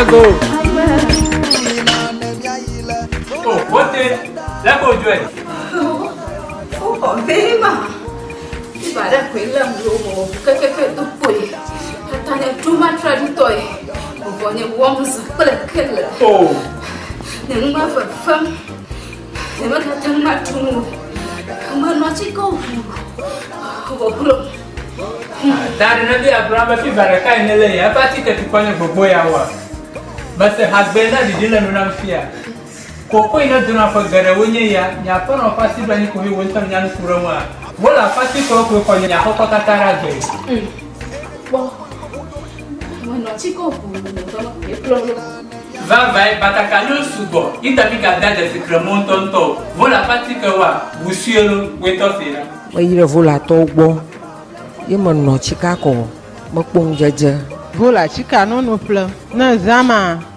Ago. Oh, what is? Let's go do it. Oh, very much. If I don't quit them, you to put it. I have too much toy. When it warms, but a killer. Oh, Never for fun. Never got too much to move. I'm not go. that another Abraham if you better kind of lay a party to point for boy hour. But the husband that didn't know fear. Coco in a dinner for Garawunya, Yapon or Passy when you could win some young Kuroma. Well, a Passy Coco for Yahokatara. When not go. Vai, but I can use Subo. Intermica that is the Cremonton toe. Vola Patica, Wusiolo, wait off here. Ira vola tobo. Yema no Chicago. Mokpong jaja. Vola chika no plan. Na zama.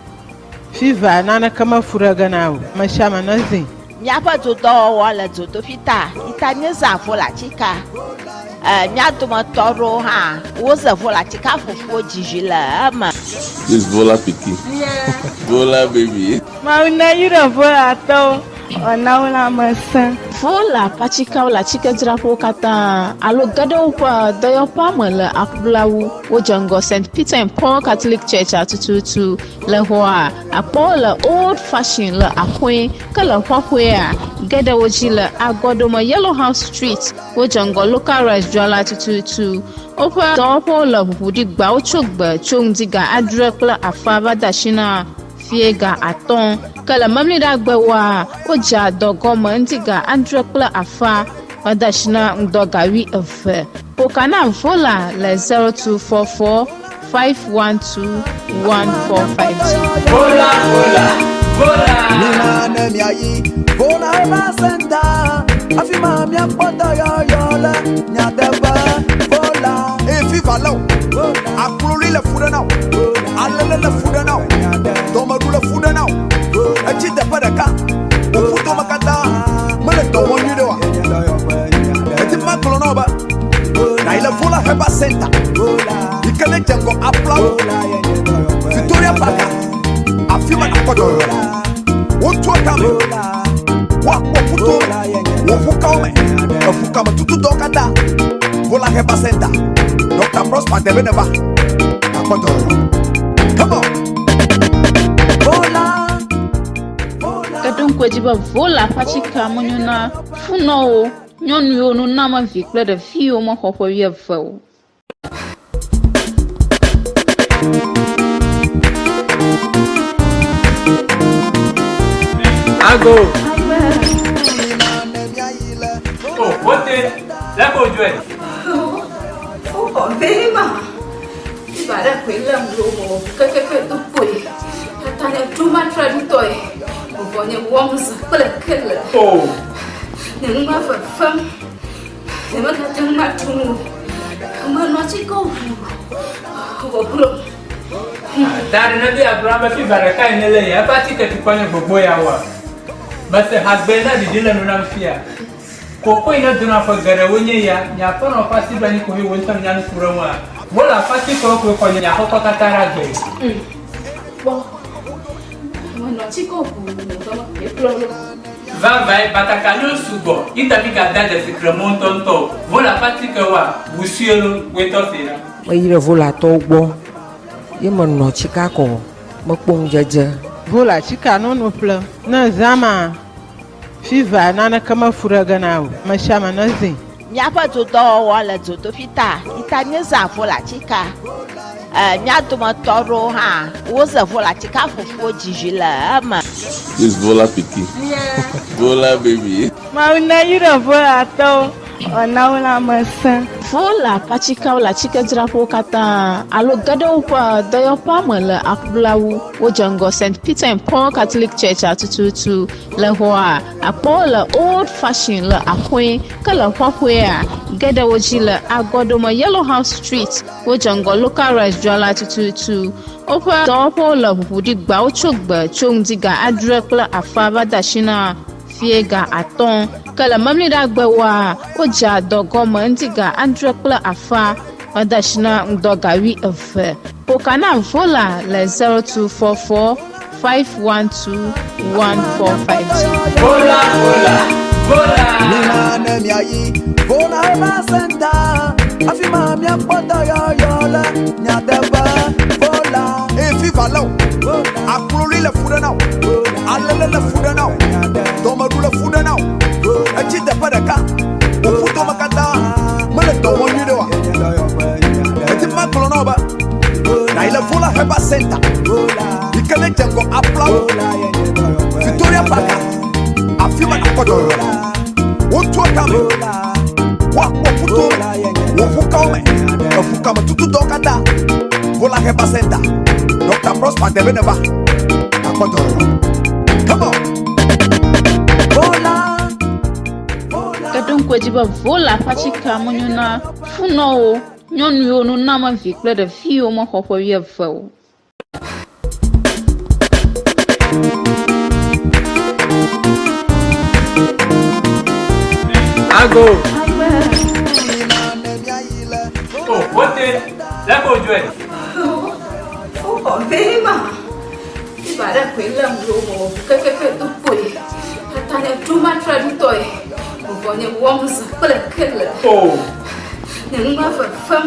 Fiva nana kama furaga nao. Mashama nazi. Nyapa to do wala to fita. Itanya za vola chika. Nyato matoro ha. Woza vola chika for jijila ama. This Vola Piki. Vola baby. Mauna yura vola to. Onaula masa. Vola pachika la chika drapo kata alo gado pa doyo pamela akblawu wojango St. Peter and Paul Catholic Church atututu le hoa apola old fashioned la akwe kala hwahwea gada wojila agodoma Yellow House Street wojango local restaurant atututu opa dopo la budi gba ochogba chongdiga adrekla afaba dashina fiega aton kala mamli dagba wa oja dogoma ndiga andrekla afa wadashina ndogawi efe pokana vola le 0244 512 1452 Vola Nina nemiayi vola basenta afima mia pota yola nyadeba vola efi valo akulori le fuda now alele le fuda now tomaru le fuda now achi de padaka ofuto makata mele to wonyi de wa eti maklo no ba na ile vola heba center ikele jengo apla Victoria Park afima na kodo wotu akame wa futo wo fukame fukame tutu dokada vola heba center Dr. Prosper Debeneba akodo come on vola kadon kwajiba vola pachika monyuna funo nyonu yo no na ma vikle de fio mo hoppo wie fo Ago. Oh, what is? Let's go do it. Oh, very much. If I don't quit them, you to put it. I have too much toy. When it warms, but a killer. Oh, Never for fun. Never got too much to move. I'm not go. that another Abraham if you better kind of lay a party to point for boy hour. But the husband that didn't know fear. Coco in a dinner for Garawunya, Yapon or Passy when you could win some young Kuroma. Well, a Passy Coco for Yahokatara. When not go. Vai, but I can use Subo. Intermica that is the Cremonton toe. Vola Patica, Wusiolo, wait off here. Ira vola tobo. Yema no Chicago. Mokpong jaja. Vola chika no plan. Na zama. Fiva nana kama furaga nao. Mashama nazi. Nyapa to do wala to fita. Itanya za vola chika. Nyato matoro ha. Woza vola chika for jijila ama. This Vola Piki. Vola baby. Mauna yura vola to. Onaula masa. vola pachika la chika drapo kata alo gado pa doyo pamela akblawu wojango St. Peter and Paul Catholic Church atututu le hoa apola old fashioned la akwe kala hwahwea gada wojila agodoma Yellow House Street wojango local restaurant atututu opa dopo la budi gba ochogba chongdiga adrekla afaba dashina fiega aton kala mamli dagba wa oja dogoma ndiga andrekla afa Odashina Ndogawi of Pokana Vola le 0244 512 1450. Vola, vola, vola. Nina nemiayi, vola evasenta. Afima mia pota yola, nyateba vola. Viva lo, akuloli le fuda now, alele le fuda now, domaru le fuda now. Achite padaka, ufuto makata, mele towoni dewa. Eti makolo no ba, na ile vola heba center. Ikele jengo apla, Victoria Park, afima na kodo. Wotu akame, wafuto, wafukame, wafukame tutu dokada. Vola heba center. Dr. Prosper Debeneva. Come on. Vola. Kadon kwajiba vola pachika monyuna funo nyonu yo no na ma vikle de fio mo hopo wie fo. Ago. Oh, what is? Let go join. Oh, very ma. If I don't quit them, keke to put. Tanya too much ready toy. When it warms, but a killer. Oh, never for fun.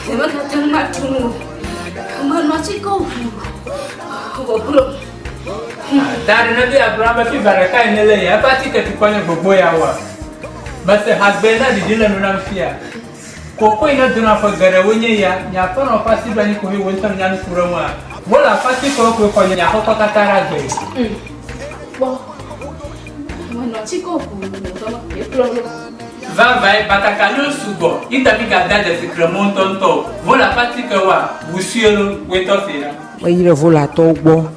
Never got too much to move. I'm not go. that Ŋdi Abraham fi baraka inele ya pati ke tukwane gbogbo ya wa. Mase hasbena di dile nuna mfia. Koko ina duna fa gare wonye ya nya pa no pasi bani ko hi wontam nya nkura mu a. Mola pati ko ko nya ko katara gbe. Bo. Bueno, chico, Vai batakalo sugo. Ita biga da de fikremon tonto. Mola pati ke wa wusielo weto fira. Ba yire vola to gbo.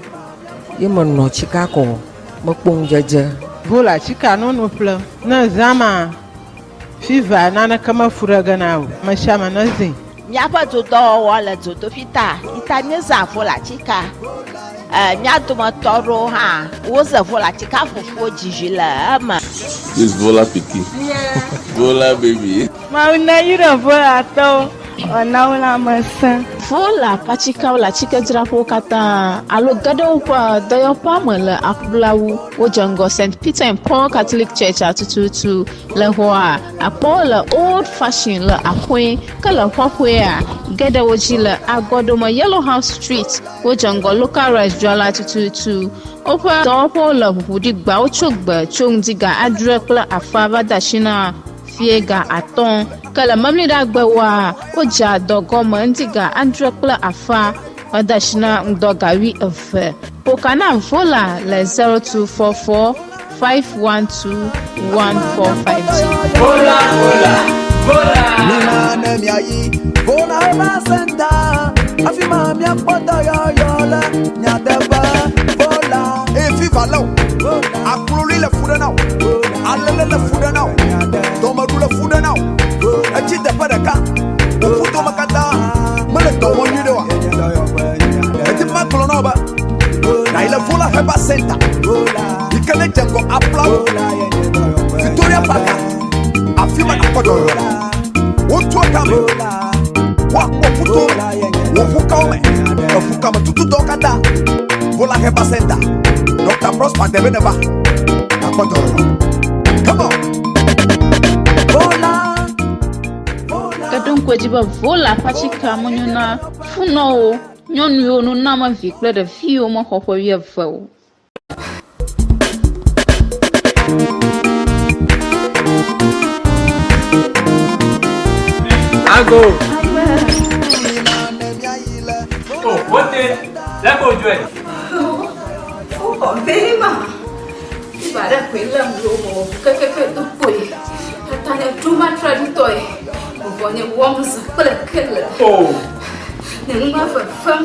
Ye mo no chika ko mo pon jeje. Vola chika no ple. Na zama fiva na kama furaga na mashama na zin. Nyapa to do wala to fita. Itanye za vola chika. Nyatuma toro ha. Woza vola chika fufu jijila ama. This Vola Piki. Vola baby. Mauna yura vola to. Ona masa. Vola pachika wala chika drapo kata alo gado pa doyo pa mele akblawu wojango St. Peter and Paul Catholic Church atututu le hoa apola old fashioned le apoi kala hwahwea gada wojile agodoma Yellow House Street wojango local restaurant atututu opa dopo le hudi gba ochogba chongdiga adrekla afaba dashina fiega aton kala mamli da gbawa oja dogo mandiga andrekla afa odashina ndogawi of Pokana Vola le 0244 512 1450. Vola, vola, vola. Nina nemiayi, vola evasenta. Afima mia pota yola, nyateba vola. Viva lo, akuloli le fuda now, alele le fuda now, domaru le fuda now. Achite padaka, ufuto makata, mele towoni dewa. Eti makolo no ba, na ile vola heba center. Ikele jengo apla, Victoria Park, afima na kodo. Wotu akame, wafuto, wafukame tutu dokada. Vola heba center. Dr. Prosper Debeneva. Come on. Vola. Kadon kwajiba vola pachika monyuna funo nyonu yo no na ma vikle de fio mo hopo wie fo. Ago. Oh, what is? Let go join. Oh, very ma. If I don't quit them, keke to put. Tanya too much ready toy. When it warms, but a killer. Oh, never for fun.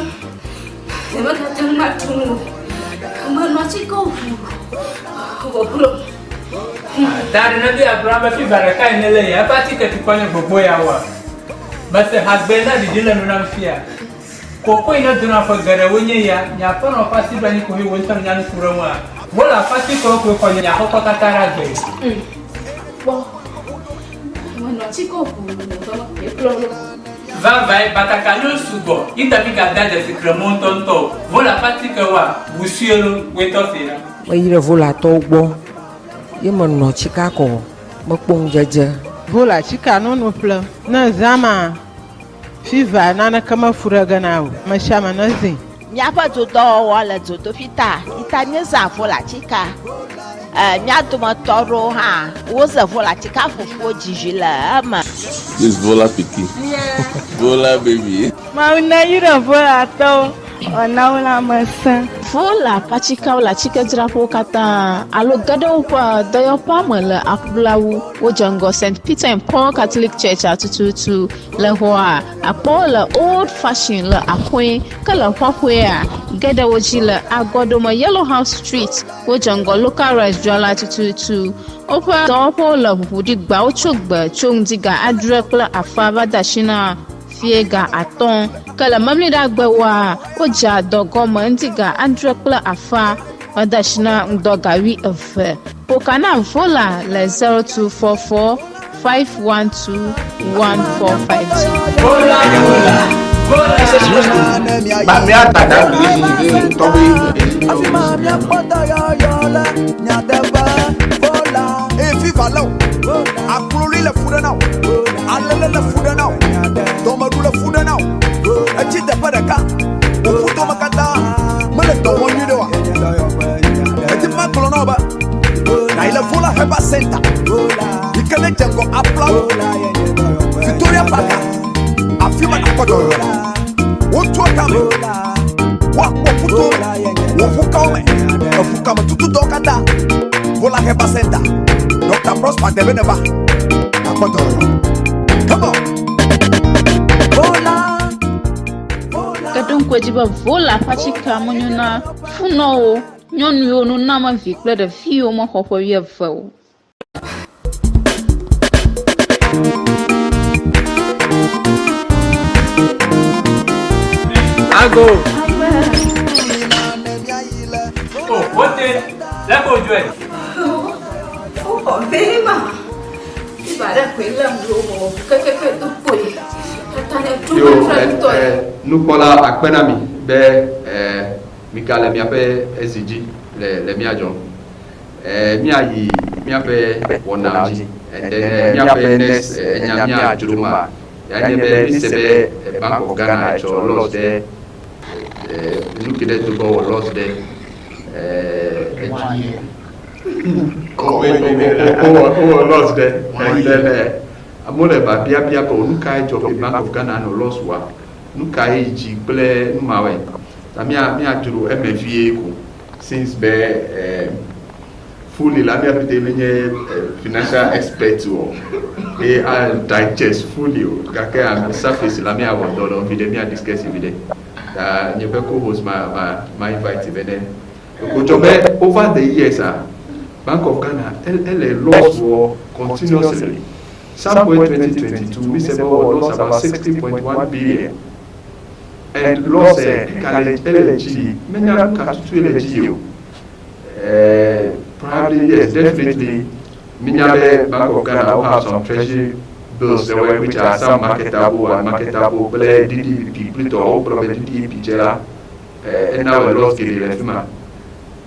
Never got too much to move. I'm not go. that Ŋdi Abraham fi baraka inele ya pati ke tukwane gbogbo ya wa. Mase hasbena di dile nuna mfia. Koko ina duna fa gare wonye ya nya pa no pasi bani ko hi wontam nya nkura mu a. Mola pati ko nya ko katara gbe. Bo. Va batakalo sugo. Itabi gada de secrement tonto. Voilà partie que wa. Vous suivez weto fina. Me yire vola to gbo. Ye me no chika ko. Me kpong jeje. Vola chika no no ple. Na zama. Fiva nana kama furaga nawo. Mashama nazi. Miapa todo wala todo fita. Itanye za vola chika. Miato matoro ha. Woza vola chika fufu jijila ama. This Vola Piki. Yeah. Vola baby. Mauna yura vola to. Onaula masa. Vola pachika la chika drapo kata alo gado pa doyo pamela akblawu wojango St. Peter and Paul Catholic Church atututu le hoa apola old fashioned le akwe kala hwahwea gada wojila agodoma Yellow House Street wojango local restaurant atututu opa dopo la budigba ochogba chongdiga adrekla afaba dashina fiega aton kala mamlida gbewa oja dogomo ndiga andrekla afa odashina ndogawi efe pokana vola le 0244 512 1452 vola Ba mi atada bi tobi. Afima mi apota yola nyadeba vola. Viva là, Akuloli le foudre now, Alele le foudre now, Tomadou le foudre now, et tu t'es pas de cas, au foudre makata, mais le temps on y doit. Et tu m'as colonoba, là il a vola heba senta, il connaît Django Applaud, Victoria Baka, Afima Nakodo, Otuakame, Wakuto, Wafukame, Wafukame, Tutu Dokada, Vola heba senta. Dr. Prosper Debeneva. Come on. Vola. kadon kwajiba vola pachika monyuna funo nyonu yo no nama vikle de fio mo hopo ye fo Ago. Oh, what the? Let go join. Oh, very ma. Ibara kple lo keke to boy. Tanya too much toy. Nous voilà à Penami, Mikale miape SG, le miajon. Miayi, miape Wɔna, miape Nes, Nyamia Juruma. Yanyebe Nisebe, Bank of Ghana, lost there. Look at it to go, lost there. Lost there. And then Amole Babia pour Nukai job the Bank of Ghana no lost one. Nukai G kple Numawe. Mia Juru MFA since be fully la mia pete financial expert et I digest fully kake am surface la mia wa do video mia discuss video nyebe co host my invite then over the years Bank of Ghana elle lost war continuously. Some point 2022 Misebo lost about 60.1 billion and lost LNG many LNG probably yes, definitely. Minyabe Bank of Ghana will have some treasury bills which are some marketable and marketable, but DDP, Pluto, probably DDP, Jela, and now a loss get it.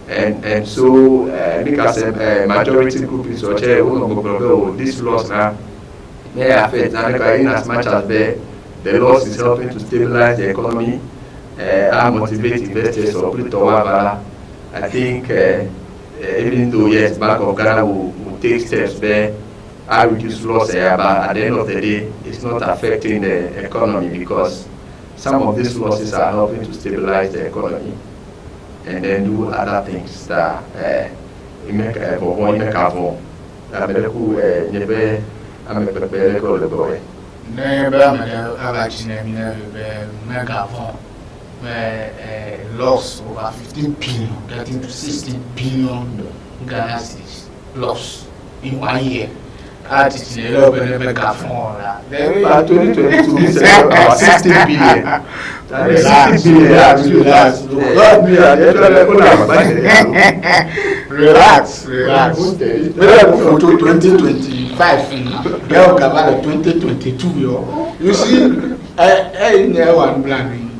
And so, majority group is this loss now may affect Nanaka in as much as the loss is helping to stabilize the economy and motivate investors or Pluto. I think. Even though yes, Bank of Ghana will take steps there, I reduce loss there, but at the end of the day, it's not affecting the economy because some of these losses are helping to stabilize the economy and then do other things that make a carbon. Loss over 15 billion, getting to 16 billion Ghana cedis loss in 1 year. That is a little bit of a gafon. But 2022 is about 60 billion. Relax. Relax. Relax. Relax. 2024. 25. Girl Gabala 2022. You see, I never one planning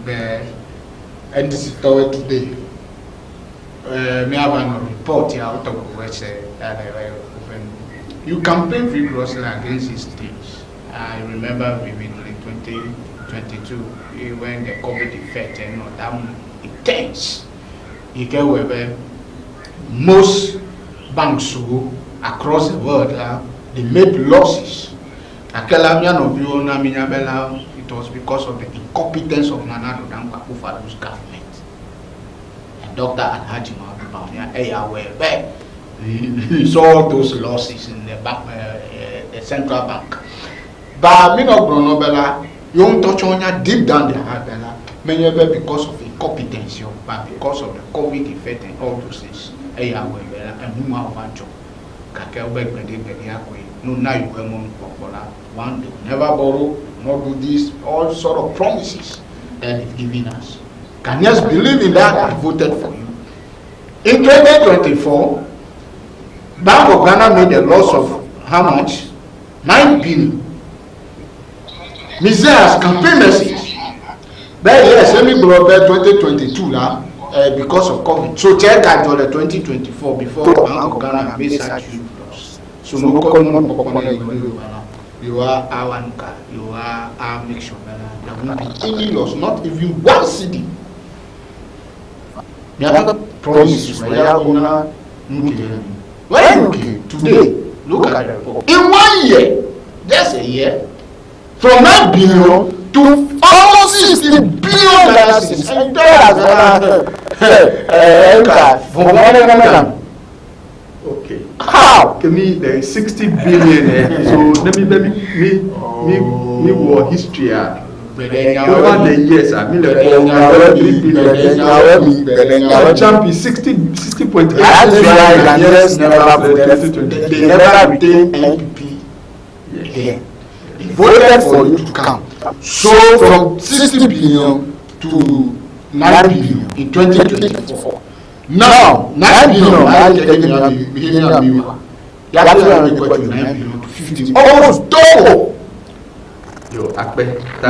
and this is today. Me have a report here out of which you campaign vigorously against this stage. I remember vividly 2022 when the COVID effect and that intense. You get where most banks across the world they made losses. It was because of the incompetence of Nana Addo Dankwa-Akufo-Addo's government. And Dr. Alhaji Muhammadu he saw those losses in the central bank. But me no Bronobella, you won't touch on your deep down the heart, many because of incompetence, but because of the COVID effect and all those things. And whom I want to no, now you come on one day, never borrow, not do this, all sort of promises that they've given us. Can you just believe in that? I voted for you. In 2024, Bank of Ghana made a loss of how much? 9 billion. Mizer's campaign message. But yes, let me blow back 2022 now because of COVID. So check out the 2024 before Bank of Ghana made such huge loss. So no you are our Nuka, you are our mixture. There won't be any loss, not even one cedi. There are promises. When okay, today, look at the report. In 1 year, just a year, from 9 billion to almost 60 billion dollars. Okay. How? To me, there is 60 billion. So let me war history. Over the years, I mean, the jump is 60.8. That's why Ghanaians never voted. They never retained NPP. They voted for you to come. So from 60 billion to 9 billion in 2024. Now 9 billion. You have to go to 9 billion to 50. Almost double. Yo, Akbe. No,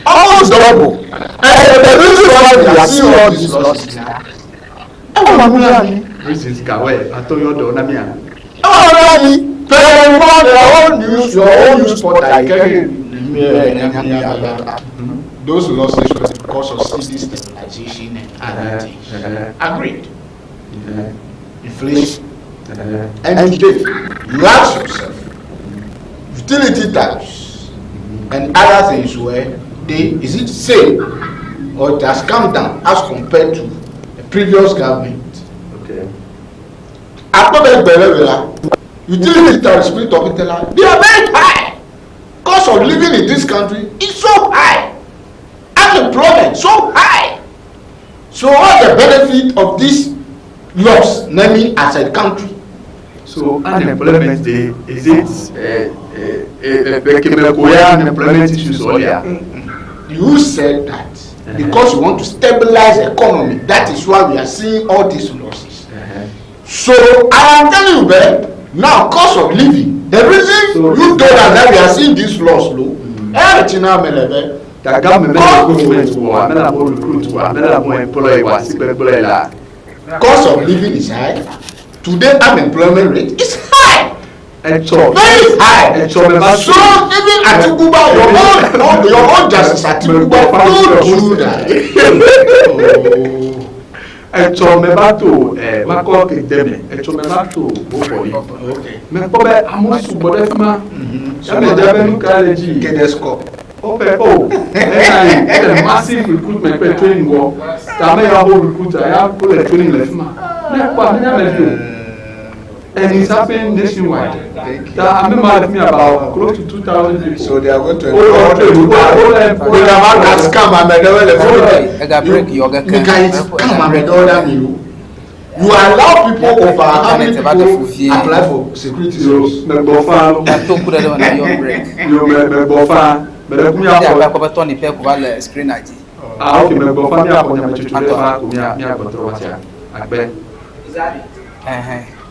almost double. The reason why we are seeing all these losses reasons Kawe, I told you the Onamia. Your own news spot those losses were because of city stabilization and other things. Agreed. Inflation. And today, you ask yourself, utility tariffs and other things where is it the same or it has come down as compared to the previous government? Okay. Utility tariffs, they are very high. Cost of living in this country is so high. Unemployment so high. So what the benefit of this loss, namely as a country? So unemployment is it unemployment issues earlier? You said that because you want to stabilize the economy. That is why we are seeing all these losses. So I am telling you, now cost of living. The reason you told us that we are seeing this loss low. The government cost of living is high. Today unemployment rate is high. Very high. So even Atikuba, your own justice Atikuba told you that. Massive recruitment training war. Recruiter, I have put a training left. And it's happening nationwide. I'm not me about close to 2,000 people. So they are going to you allow people over how many people apply for security service?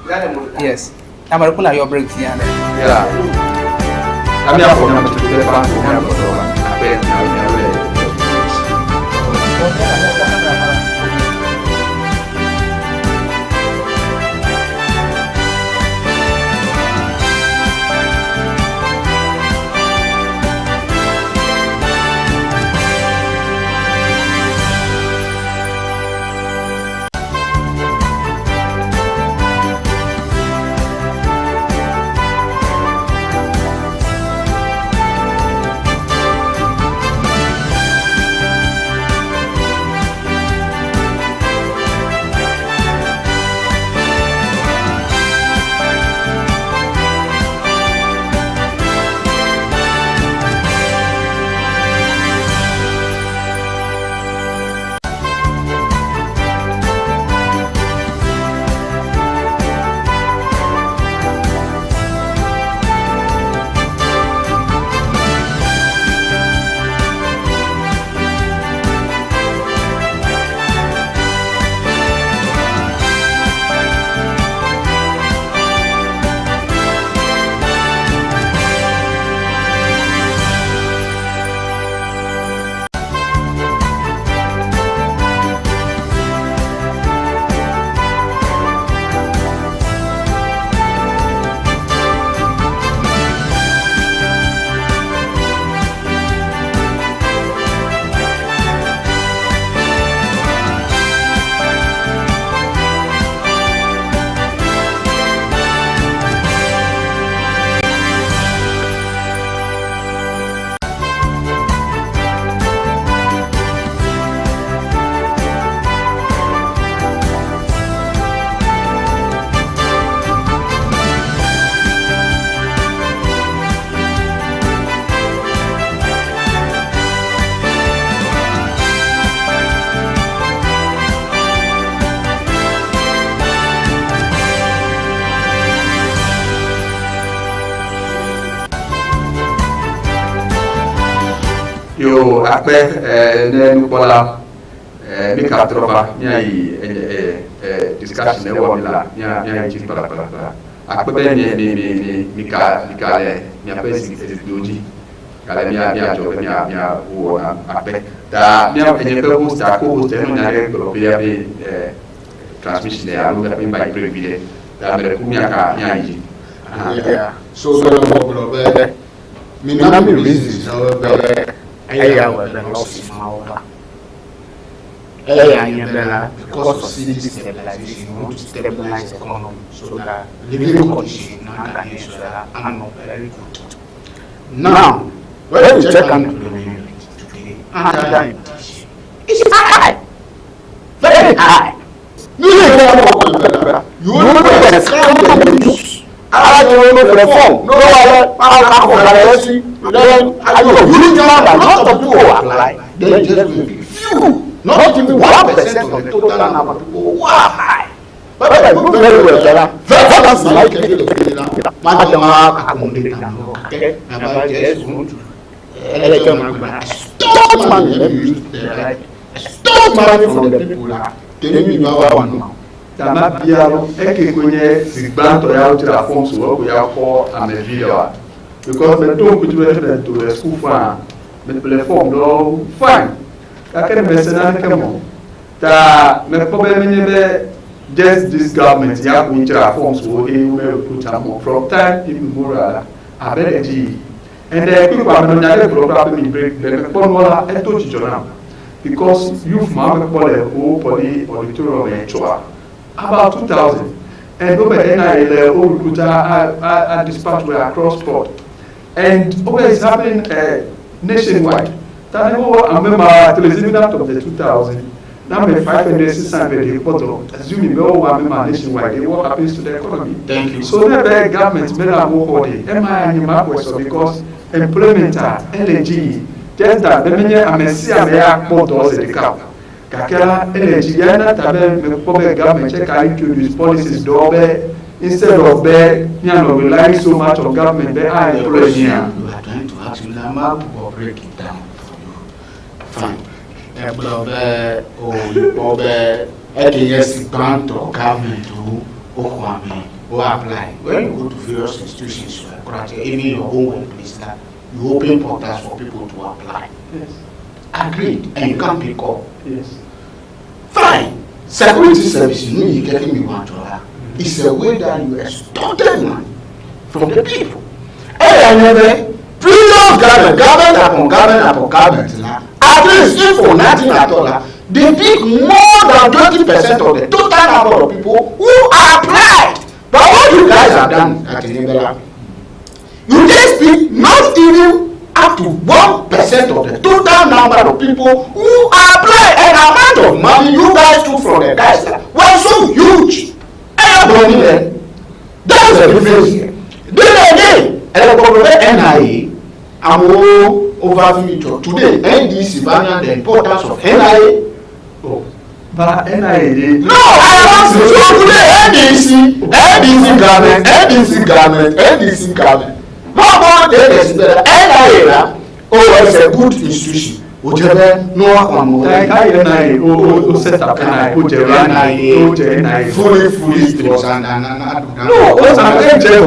Yes. I'm going to your break here. Yeah. I'm here for them to the bank. I bet now. Yo après nous voilà mi katroba mi ay discussion ne won la mi ay ci para après mi kale mi après si doji kale mi jo mi wona après da mi ay pe ko sta ko te no nyare ko bi abi transmission ya lu mi by privilege da me ku mi aka mi ay so do be mi na mi reason so be I was the loss of my because of city stabilization, we want to stabilize the economy so that living conditions in our nation are not very good. Now, when you check on the implementation today, it's high, very high. You will not use. I don't know for the phone. No, then I know you a lot of people apply. Then just few, not even 1% of the total number of people who are high. But I do very well. That's like okay? I just want to stop money. Stop money from the people. Then you know one. Tama biaro eke kwenye zigbanto ya utira forms wo ya ko amevia because me don kutu reference to the school farm me platform do fine akere mesena kemo ta me pobe menye just this government ya ku utira forms wo e we put am from time immemorial abeji and the people are not nyare program me break the formula eto chichona because youth ma me pole o poli auditorium e choa about 2000 and over NIL all recruiter are dispatched across port and over is happening nationwide. I remember television of the 2000 now 500 600 report assuming we all remember nationwide what happens to the economy. Thank you. So the government made a work on it because employment LNG just that the many amnesia more doors the cap kakela energy yana tabe me pobe government check how introduce policies do be instead of be relying so much on government be I employ here. You are trying to ask you Lama to break it down for you. Fine. Or you grant or government to Okwame who apply. When you go to various institutions, even your own workplace, you open portals for people to apply. Yes. Agreed. And you can't pick up. Yes. Fine. Security services, you getting me $1. It's a way that you extorted money from the people. And anyway, previous government, at least if for nothing at all, they pick more than 20% of the total number of people who applied. But what you guys have done at Ewenyigba, you just pick not even up to 1% of the total number of people who applied. And the amount of money you guys took from the guys was so huge. That's the difference here. Then again, NIA, I'm all over future. Today, NDC banner the importance of NIA. Oh, but NIA. No, I want to so today NDC government. How about the NIA? Oh, it's a good institution. Ojebe no one like NIA o set up NIA NIA fully no what's an NJ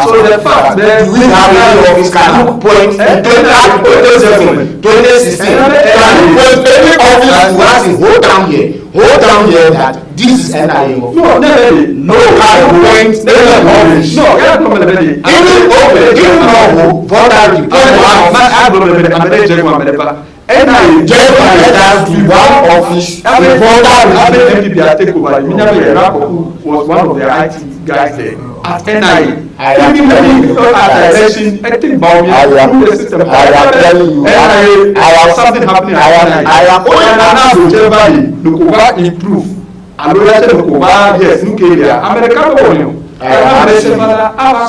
so the fact that we have any office can point and 2016 can point any office who has hold down here that this is NIA office. No can point office NIA just be one office. MPP had taken over. Was one of the IT guys there at NIA. I am telling you, something happening at NIA. I am improve. Yes,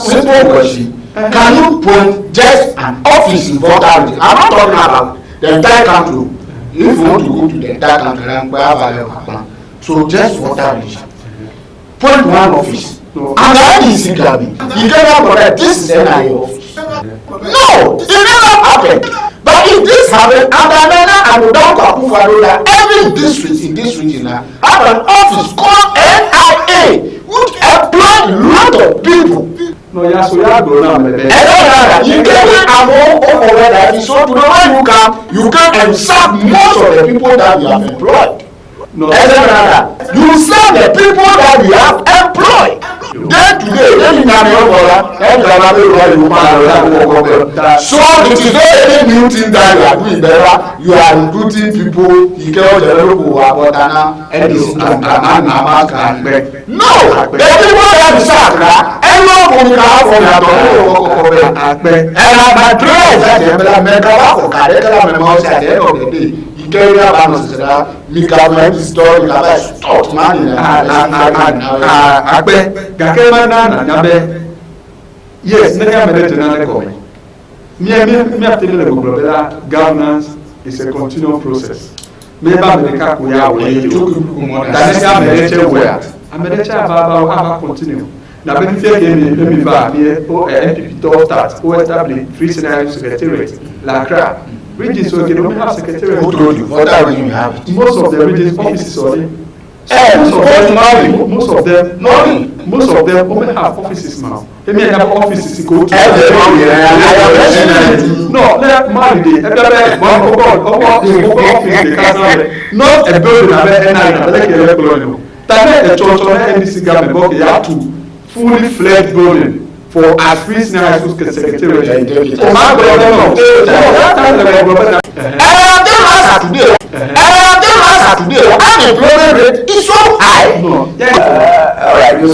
simple question. Can you point just an office in Volta? I'm not talking about the entire country. If you want to go to the entire country, so just Volta region. Point one office. And that is Gabi. You cannot correct this is NIA office. No, it never happened. But if this happened, and every district in this region have an office called NIA, which employ a lot of people. No, yeah, so you get over that. So to know when you can and serve most of the people that we have employed. No, you serve the people that we have employed. Then today, so it is not any new thing that you are doing better. You are recruiting people. You can't no, the people that you serve, everyone will have from your and my prayer is that the end of the day. Mi government is done. Mi government stop money. Yes, governance is a continual process. Continue. Now, let me start. Free Scenario Secretariat, Lacra. Regions so they don't have secretariat. Who told you? What are you have? Most of the regions offices already. Most of them only have offices now. They may have offices go to. No, let Mali not a building. A church government, you have to fully fledged building. For as Free Scenario Secretariat. Today, unemployment rate is so high. All right.